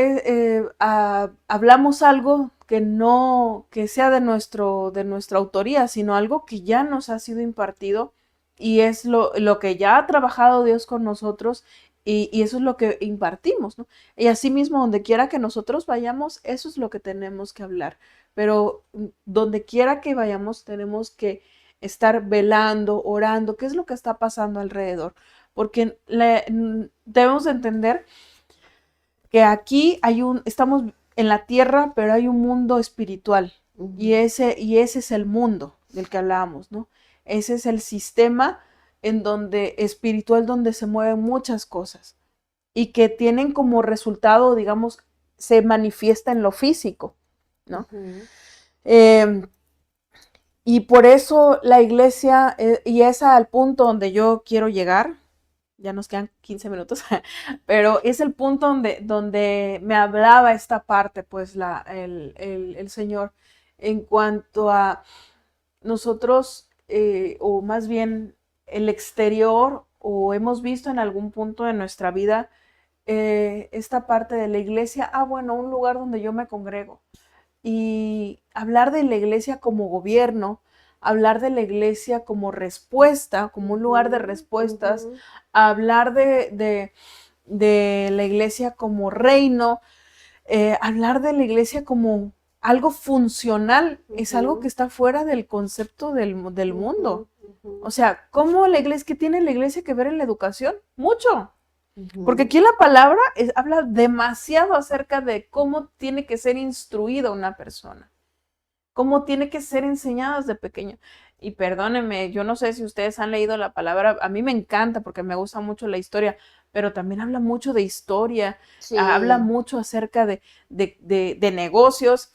hablamos algo que no, que sea de nuestra autoría, sino algo que ya nos ha sido impartido y es lo que ya ha trabajado Dios con nosotros y eso es lo que impartimos, ¿no? Y asimismo, donde quiera que nosotros vayamos, eso es lo que tenemos que hablar. Pero donde quiera que vayamos, tenemos que estar velando, orando, qué es lo que está pasando alrededor. Porque debemos de entender que aquí estamos en la tierra, pero hay un mundo espiritual Ujú. y ese es el mundo del que hablábamos, ¿no? Ese es el sistema en donde espiritual donde se mueven muchas cosas y que tienen como resultado, digamos, se manifiesta en lo físico, ¿no? Ujú. Eh, y por eso la iglesia, y es al punto donde yo quiero llegar, ya nos quedan 15 minutos, pero es el punto donde me hablaba esta parte, pues el Señor, en cuanto a nosotros, o más bien el exterior, o hemos visto en algún punto de nuestra vida esta parte de la iglesia, bueno, un lugar donde yo me congrego y hablar de la iglesia como gobierno, hablar de la iglesia como respuesta, como un lugar de respuestas, hablar de la iglesia como reino, hablar de la iglesia como algo funcional, es algo que está fuera del concepto del mundo. O sea, ¿cómo la iglesia, qué tiene la iglesia que ver en la educación? Mucho. Porque aquí la palabra habla demasiado acerca de cómo tiene que ser instruida una persona, cómo tiene que ser enseñada desde pequeño. Y perdónenme, yo no sé si ustedes han leído la palabra, a mí me encanta porque me gusta mucho la historia, pero también habla mucho de historia, habla mucho acerca de negocios.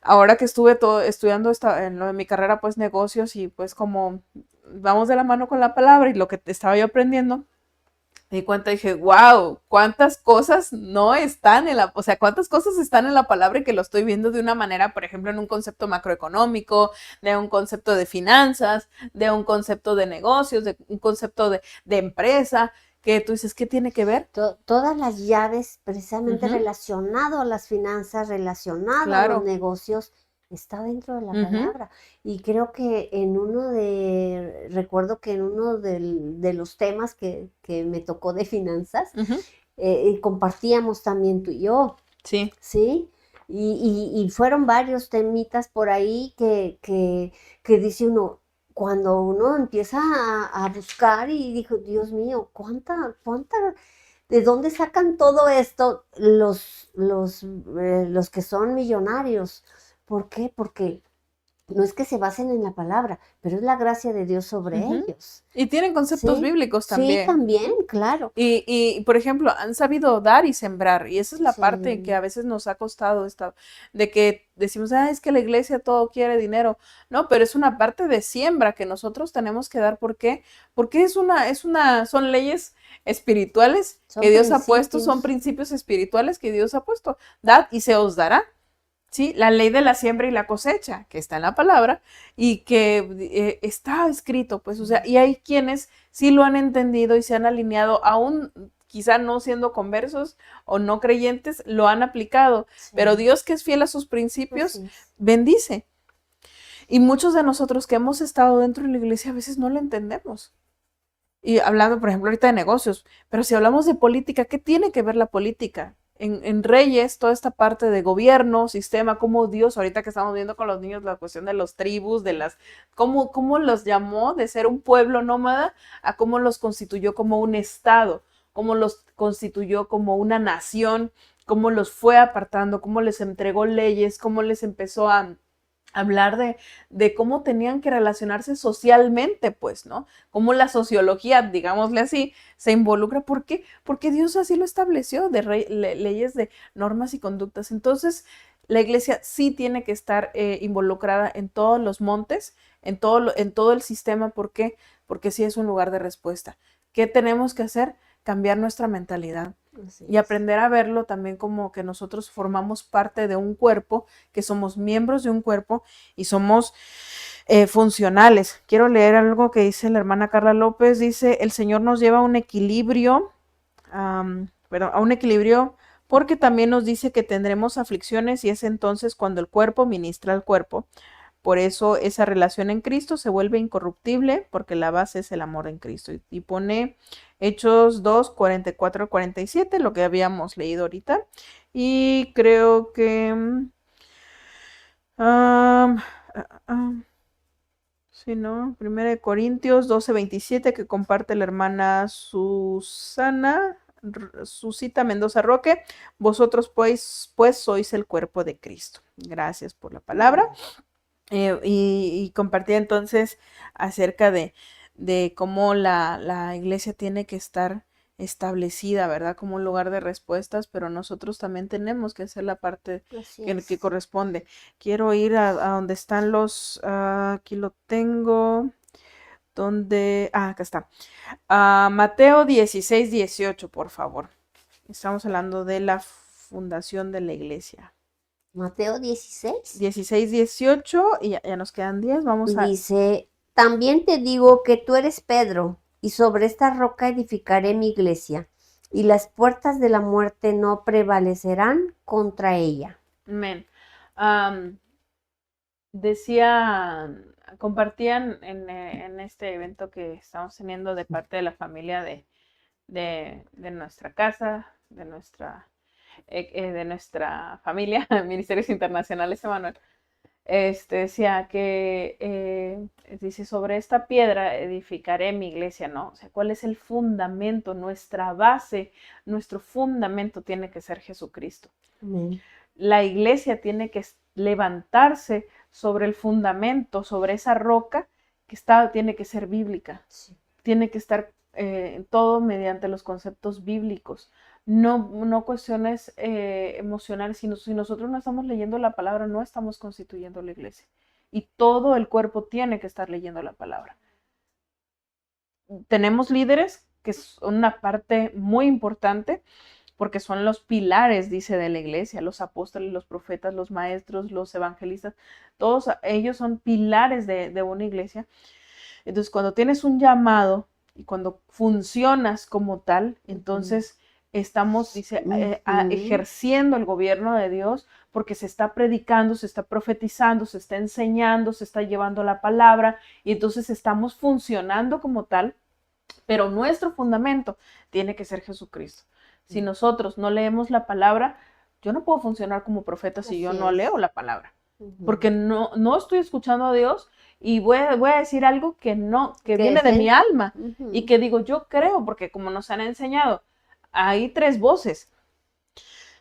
Ahora que estuve estudiando en lo de mi carrera, pues negocios, y pues como vamos de la mano con la palabra y lo que estaba yo aprendiendo, me di cuenta y dije, wow, cuántas cosas no están o sea, cuántas cosas están en la palabra y que lo estoy viendo de una manera, por ejemplo, en un concepto macroeconómico, de un concepto de finanzas, de un concepto de negocios, de un concepto de empresa, que tú dices, ¿qué tiene que ver? Todas las llaves precisamente relacionado a las finanzas, relacionado a los negocios, está dentro de la palabra. Y creo que recuerdo que en uno de los temas que me tocó de finanzas, compartíamos también tú y yo. Sí. ¿Sí? Y fueron varios temitas por ahí que dice uno, cuando uno empieza a buscar y dijo, Dios mío, ¿de dónde sacan todo esto los que son millonarios? ¿Por qué? Porque no es que se basen en la palabra, pero es la gracia de Dios sobre ellos. Y tienen conceptos bíblicos también. Sí, también, claro. Y, por ejemplo, han sabido dar y sembrar, y esa es la parte que a veces nos ha costado, de que decimos, es que la iglesia todo quiere dinero. No, pero es una parte de siembra que nosotros tenemos que dar. ¿Por qué? Porque son leyes espirituales que Dios ha puesto, son principios espirituales que Dios ha puesto. Dad y se os dará. ¿Sí? La ley de la siembra y la cosecha, que está en la palabra y que está escrito, pues, o sea, y hay quienes sí lo han entendido y se han alineado, aún quizá no siendo conversos o no creyentes, lo han aplicado, pero Dios, que es fiel a sus principios, bendice. Y muchos de nosotros que hemos estado dentro de la iglesia a veces no lo entendemos. Y hablando, por ejemplo, ahorita de negocios, pero si hablamos de política, ¿qué tiene que ver la política? En Reyes, toda esta parte de gobierno, sistema, cómo Dios, ahorita que estamos viendo con los niños la cuestión de los tribus, cómo los llamó de ser un pueblo nómada a cómo los constituyó como un estado, cómo los constituyó como una nación, cómo los fue apartando, cómo les entregó leyes, cómo les empezó a hablar de cómo tenían que relacionarse socialmente, pues, ¿no? Cómo la sociología, digámosle así, se involucra. ¿Por qué? Porque Dios así lo estableció, leyes de normas y conductas. Entonces, la iglesia sí tiene que estar involucrada en todos los montes, en todo el sistema. ¿Por qué? Porque sí es un lugar de respuesta. ¿Qué tenemos que hacer? Cambiar nuestra mentalidad. Y aprender a verlo también como que nosotros formamos parte de un cuerpo, que somos miembros de un cuerpo y somos funcionales. Quiero leer algo que dice la hermana Carla López. Dice, el Señor nos lleva a un equilibrio, porque también nos dice que tendremos aflicciones y es entonces cuando el cuerpo ministra al cuerpo. Por eso esa relación en Cristo se vuelve incorruptible, porque la base es el amor en Cristo. Y pone Hechos 2, 44 al 47, lo que habíamos leído ahorita. Y creo que... sí, ¿no? 1 Corintios 12, 27, que comparte la hermana Susita Mendoza Roque. Vosotros pues sois el cuerpo de Cristo. Gracias por la palabra. Y compartía entonces acerca de cómo la iglesia tiene que estar establecida, ¿verdad? Como un lugar de respuestas, pero nosotros también tenemos que hacer la parte que corresponde. Quiero ir a donde están aquí lo tengo, acá está. Mateo 16, 18, por favor. Estamos hablando de la fundación de la iglesia. Mateo 16. 16, 18 y ya nos quedan 10. Dice, también te digo que tú eres Pedro y sobre esta roca edificaré mi iglesia y las puertas de la muerte no prevalecerán contra ella. Amén. compartían en este evento que estamos teniendo de parte de la familia de nuestra casa, de nuestra familia, Ministerios Internacionales Emanuel, decía que, dice, sobre esta piedra edificaré mi iglesia, ¿no? O sea, ¿cuál es el fundamento? Nuestra base, nuestro fundamento tiene que ser Jesucristo. Amén. La iglesia tiene que levantarse sobre el fundamento, sobre esa roca que tiene que ser bíblica. Sí. Tiene que estar todo mediante los conceptos bíblicos. No cuestiones emocionales, sino si nosotros no estamos leyendo la palabra, no estamos constituyendo la iglesia. Y todo el cuerpo tiene que estar leyendo la palabra. Tenemos líderes, que es una parte muy importante, porque son los pilares, dice, de la iglesia, los apóstoles, los profetas, los maestros, los evangelistas, todos ellos son pilares de una iglesia. Entonces, cuando tienes un llamado y cuando funcionas como tal, entonces estamos, dice, ejerciendo el gobierno de Dios, porque se está predicando, se está profetizando, se está enseñando, se está llevando la palabra, y entonces estamos funcionando como tal, pero nuestro fundamento tiene que ser Jesucristo. Si nosotros no leemos la palabra, yo no puedo funcionar como profeta si yo no leo la palabra, porque no estoy escuchando a Dios. Y voy a decir algo que viene de mi alma y que digo, yo creo, porque como nos han enseñado, hay 3 voces: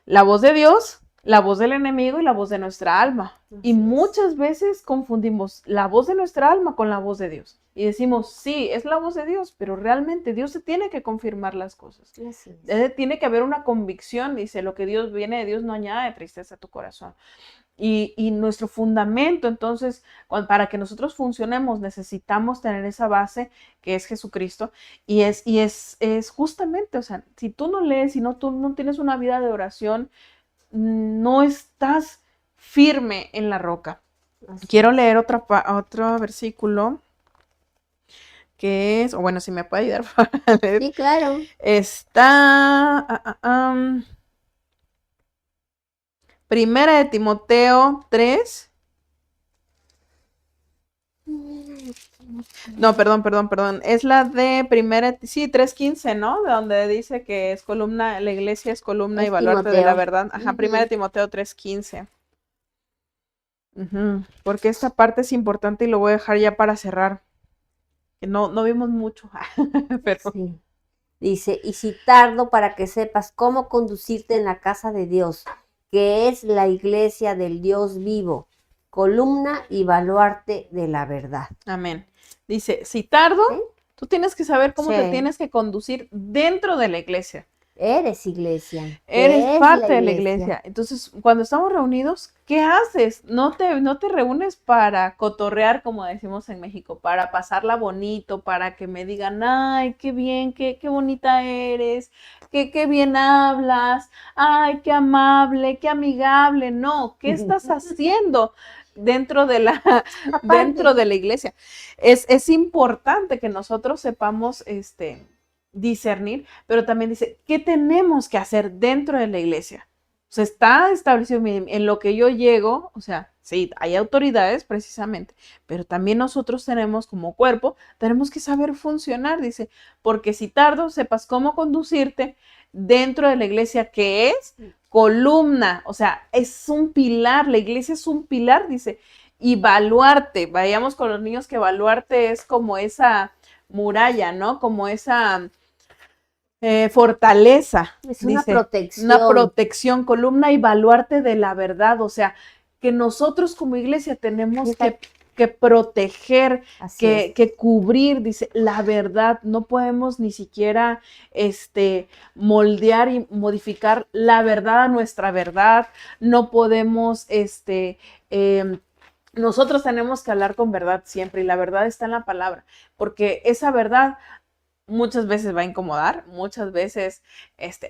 la voz de Dios, la voz del enemigo y la voz de nuestra alma. Y muchas veces confundimos la voz de nuestra alma con la voz de Dios. Y decimos, sí, es la voz de Dios, pero realmente Dios se tiene que confirmar las cosas. Tiene que haber una convicción, dice, lo que Dios viene de Dios no añade tristeza a tu corazón. Y nuestro fundamento, entonces, para que nosotros funcionemos, necesitamos tener esa base que es Jesucristo. Y es justamente, o sea, si tú no lees, si tú no tienes una vida de oración, no estás firme en la roca. Quiero leer otro versículo que es, o bueno, si me puede ayudar para leer. Sí, claro. Está... Primera de Timoteo 3. No, perdón. Es la de primera, sí, 3:15, ¿no? De donde dice que es columna, la iglesia es columna y baluarte de la verdad. Ajá, primera de Timoteo 3:15. Porque esta parte es importante y lo voy a dejar ya para cerrar. Que no vimos mucho. Pero... Sí. Dice, y si tardo para que sepas cómo conducirte en la casa de Dios, que es la iglesia del Dios vivo, columna y baluarte de la verdad. Amén. Dice, si tardo, ¿sí? Tú tienes que saber cómo te tienes que conducir dentro de la iglesia. Eres iglesia. Eres parte de la iglesia. Entonces, cuando estamos reunidos, ¿qué haces? No te reúnes para cotorrear, como decimos en México, para pasarla bonito, para que me digan, ay, qué bien, qué bonita eres, qué bien hablas, ay, qué amable, qué amigable. No, ¿qué estás haciendo dentro de la iglesia? Es importante que nosotros sepamos discernir, pero también dice, ¿qué tenemos que hacer dentro de la iglesia? O sea, está establecido en lo que yo llego, o sea, sí, hay autoridades precisamente, pero también nosotros tenemos como cuerpo, tenemos que saber funcionar, dice, porque si tardo, sepas cómo conducirte dentro de la iglesia, que es columna, o sea, es un pilar, la iglesia es un pilar, dice, y baluarte, vayamos con los niños que baluarte es como esa muralla, ¿no? Como esa fortaleza. Es una dice, protección. Una protección, columna y baluarte de la verdad. O sea, que nosotros como iglesia tenemos que proteger, que cubrir, dice, la verdad. No podemos ni siquiera moldear y modificar la verdad a nuestra verdad. No podemos, nosotros tenemos que hablar con verdad siempre y la verdad está en la palabra, porque esa verdad muchas veces va a incomodar, muchas veces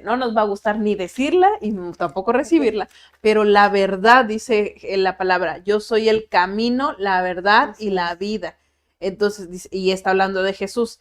no nos va a gustar ni decirla y tampoco recibirla, pero la verdad, dice en la palabra, yo soy el camino, la verdad y la vida. Entonces, y está hablando de Jesús,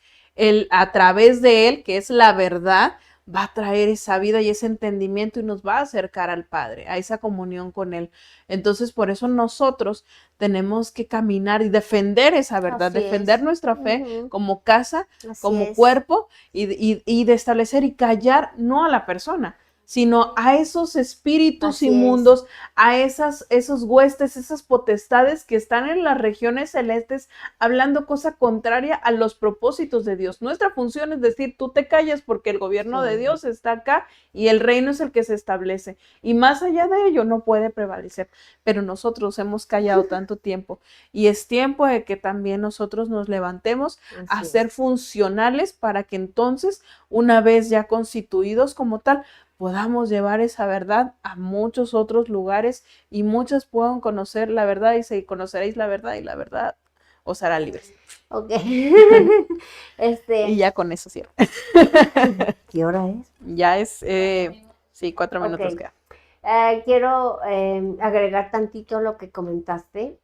a través de él, que es la verdad, va a traer esa vida y ese entendimiento y nos va a acercar al Padre, a esa comunión con Él. Entonces, por eso nosotros tenemos que caminar y defender esa verdad, Así defender es. nuestra fe Ujú. como casa, Así como es. cuerpo y de establecer y callar no a la persona, sino a esos espíritus Así es. inmundos, a esos huestes, esas potestades que están en las regiones celestes hablando cosa contraria a los propósitos de Dios. Nuestra función es decir, tú te callas porque el gobierno de Sí. Dios está acá y el reino es el que se establece. Y más allá de ello no puede prevalecer. Pero nosotros hemos callado tanto tiempo y es tiempo de que también nosotros nos levantemos a Así ser es. funcionales para que entonces, una vez ya constituidos como tal, podamos llevar esa verdad a muchos otros lugares y muchos puedan conocer la verdad y se conoceréis la verdad y la verdad os hará libres. Ok. Y ya con eso cierro. ¿Qué hora es? Ya es, sí, 4 minutos Ok. queda. Quiero agregar tantito lo que comentaste.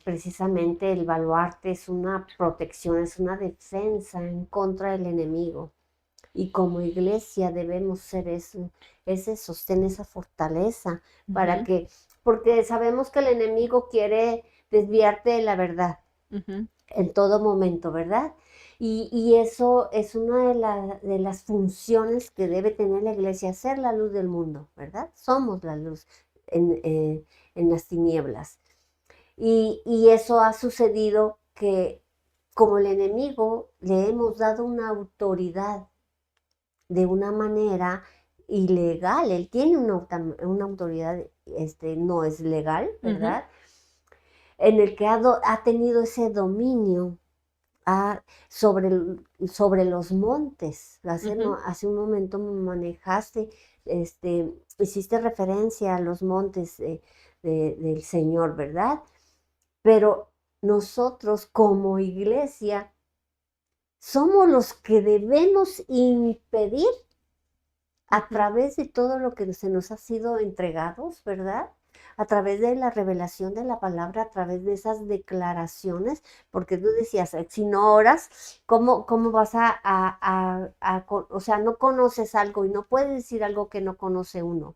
Precisamente el baluarte es una protección, es una defensa en contra del enemigo. Y como iglesia debemos ser eso, ese sostén, esa fortaleza, para que, porque sabemos que el enemigo quiere desviarte de la verdad en todo momento, ¿verdad? Y eso es una de las funciones que debe tener la iglesia, ser la luz del mundo, ¿verdad? Somos la luz en las tinieblas. Y eso ha sucedido que como el enemigo le hemos dado una autoridad de una manera ilegal, él tiene una autoridad, no es legal, ¿verdad? En el que ha tenido ese dominio sobre los montes. Hace un momento manejaste, hiciste referencia a los montes del Señor, ¿verdad? Pero nosotros como iglesia somos los que debemos impedir a través de todo lo que se nos ha sido entregados, ¿verdad? A través de la revelación de la palabra, a través de esas declaraciones, porque tú decías, si no oras, ¿cómo vas o sea, no conoces algo y no puedes decir algo que no conoce uno?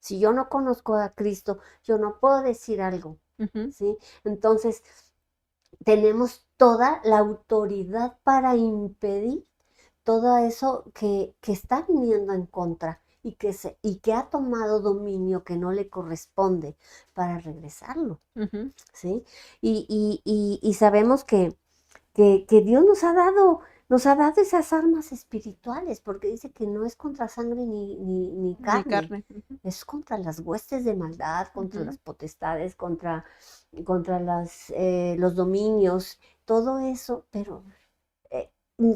Si yo no conozco a Cristo, yo no puedo decir algo, ¿sí? Entonces, tenemos toda la autoridad para impedir todo eso que está viniendo en contra y que ha tomado dominio que no le corresponde para regresarlo, ¿sí? Y sabemos que Dios nos ha dado esas armas espirituales, porque dice que no es contra sangre ni carne, es contra las huestes de maldad, contra las potestades, contra los dominios, todo eso, pero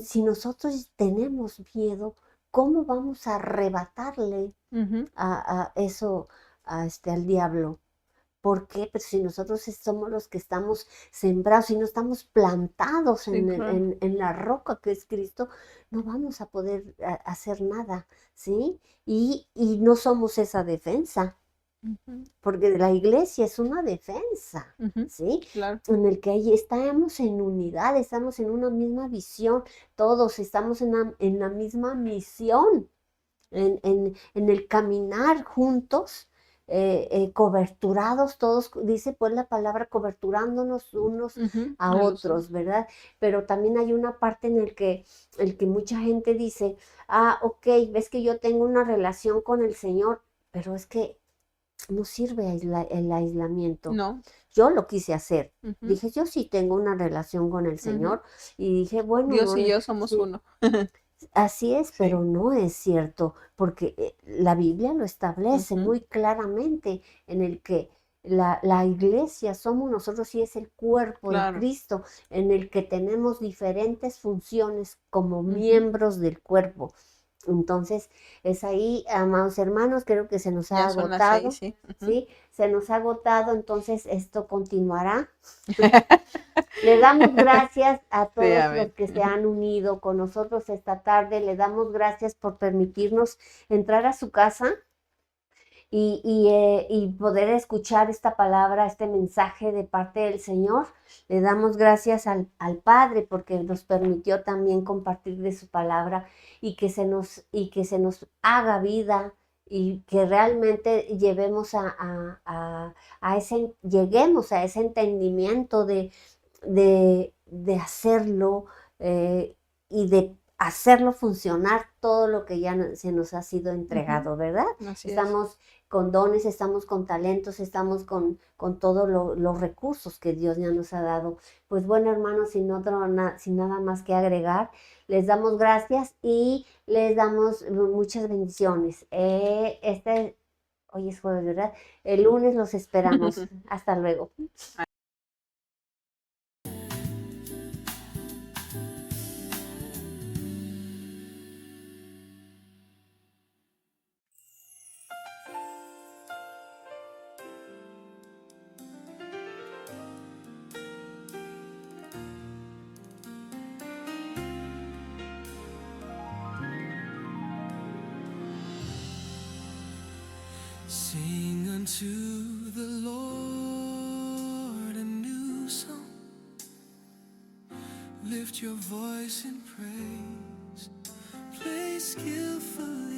si nosotros tenemos miedo, ¿cómo vamos a arrebatarle a eso al diablo? ¿Por qué? Pero si nosotros somos los que estamos sembrados, si no estamos plantados Sí, claro. en la roca que es Cristo, no vamos a poder hacer nada, ¿sí? Y no somos esa defensa, porque la iglesia es una defensa, ¿sí? Claro. En el que ahí estamos en unidad, estamos en una misma visión, todos estamos en la misma misión, en el caminar juntos, coberturados todos, dice pues la palabra coberturándonos unos a otros, ¿verdad? Pero también hay una parte en el que mucha gente dice, ok, ves que yo tengo una relación con el Señor, pero es que no sirve el aislamiento. No. Yo lo quise hacer. Dije, yo sí tengo una relación con el Señor. Y dije, bueno, Dios no, y yo somos uno. así es, Sí. pero no es cierto, porque la Biblia lo establece muy claramente en el que la iglesia somos nosotros y es el cuerpo de Cristo, en el que tenemos diferentes funciones como miembros del cuerpo. Entonces, es ahí, amados hermanos, creo que se nos ha Ya son las agotado, 6, sí. ¿sí? Se nos ha agotado, entonces esto continuará. Le damos gracias a todos los que se han unido con nosotros esta tarde. Le damos gracias por permitirnos entrar a su casa y poder escuchar esta palabra, este mensaje de parte del Señor. Le damos gracias al Padre porque nos permitió también compartir de su palabra y que se nos haga vida y que realmente lleguemos lleguemos a ese entendimiento de hacerlo y de hacerlo funcionar todo lo que ya se nos ha sido entregado, ¿verdad? Así es. Estamos con dones, estamos con talentos, estamos con todos los recursos que Dios ya nos ha dado. Pues bueno, hermanos, sin nada más que agregar, les damos gracias y les damos muchas bendiciones. Hoy es jueves, ¿verdad? El lunes los esperamos. Hasta luego. Sing unto the Lord a new song. Lift your voice in praise. Play skillfully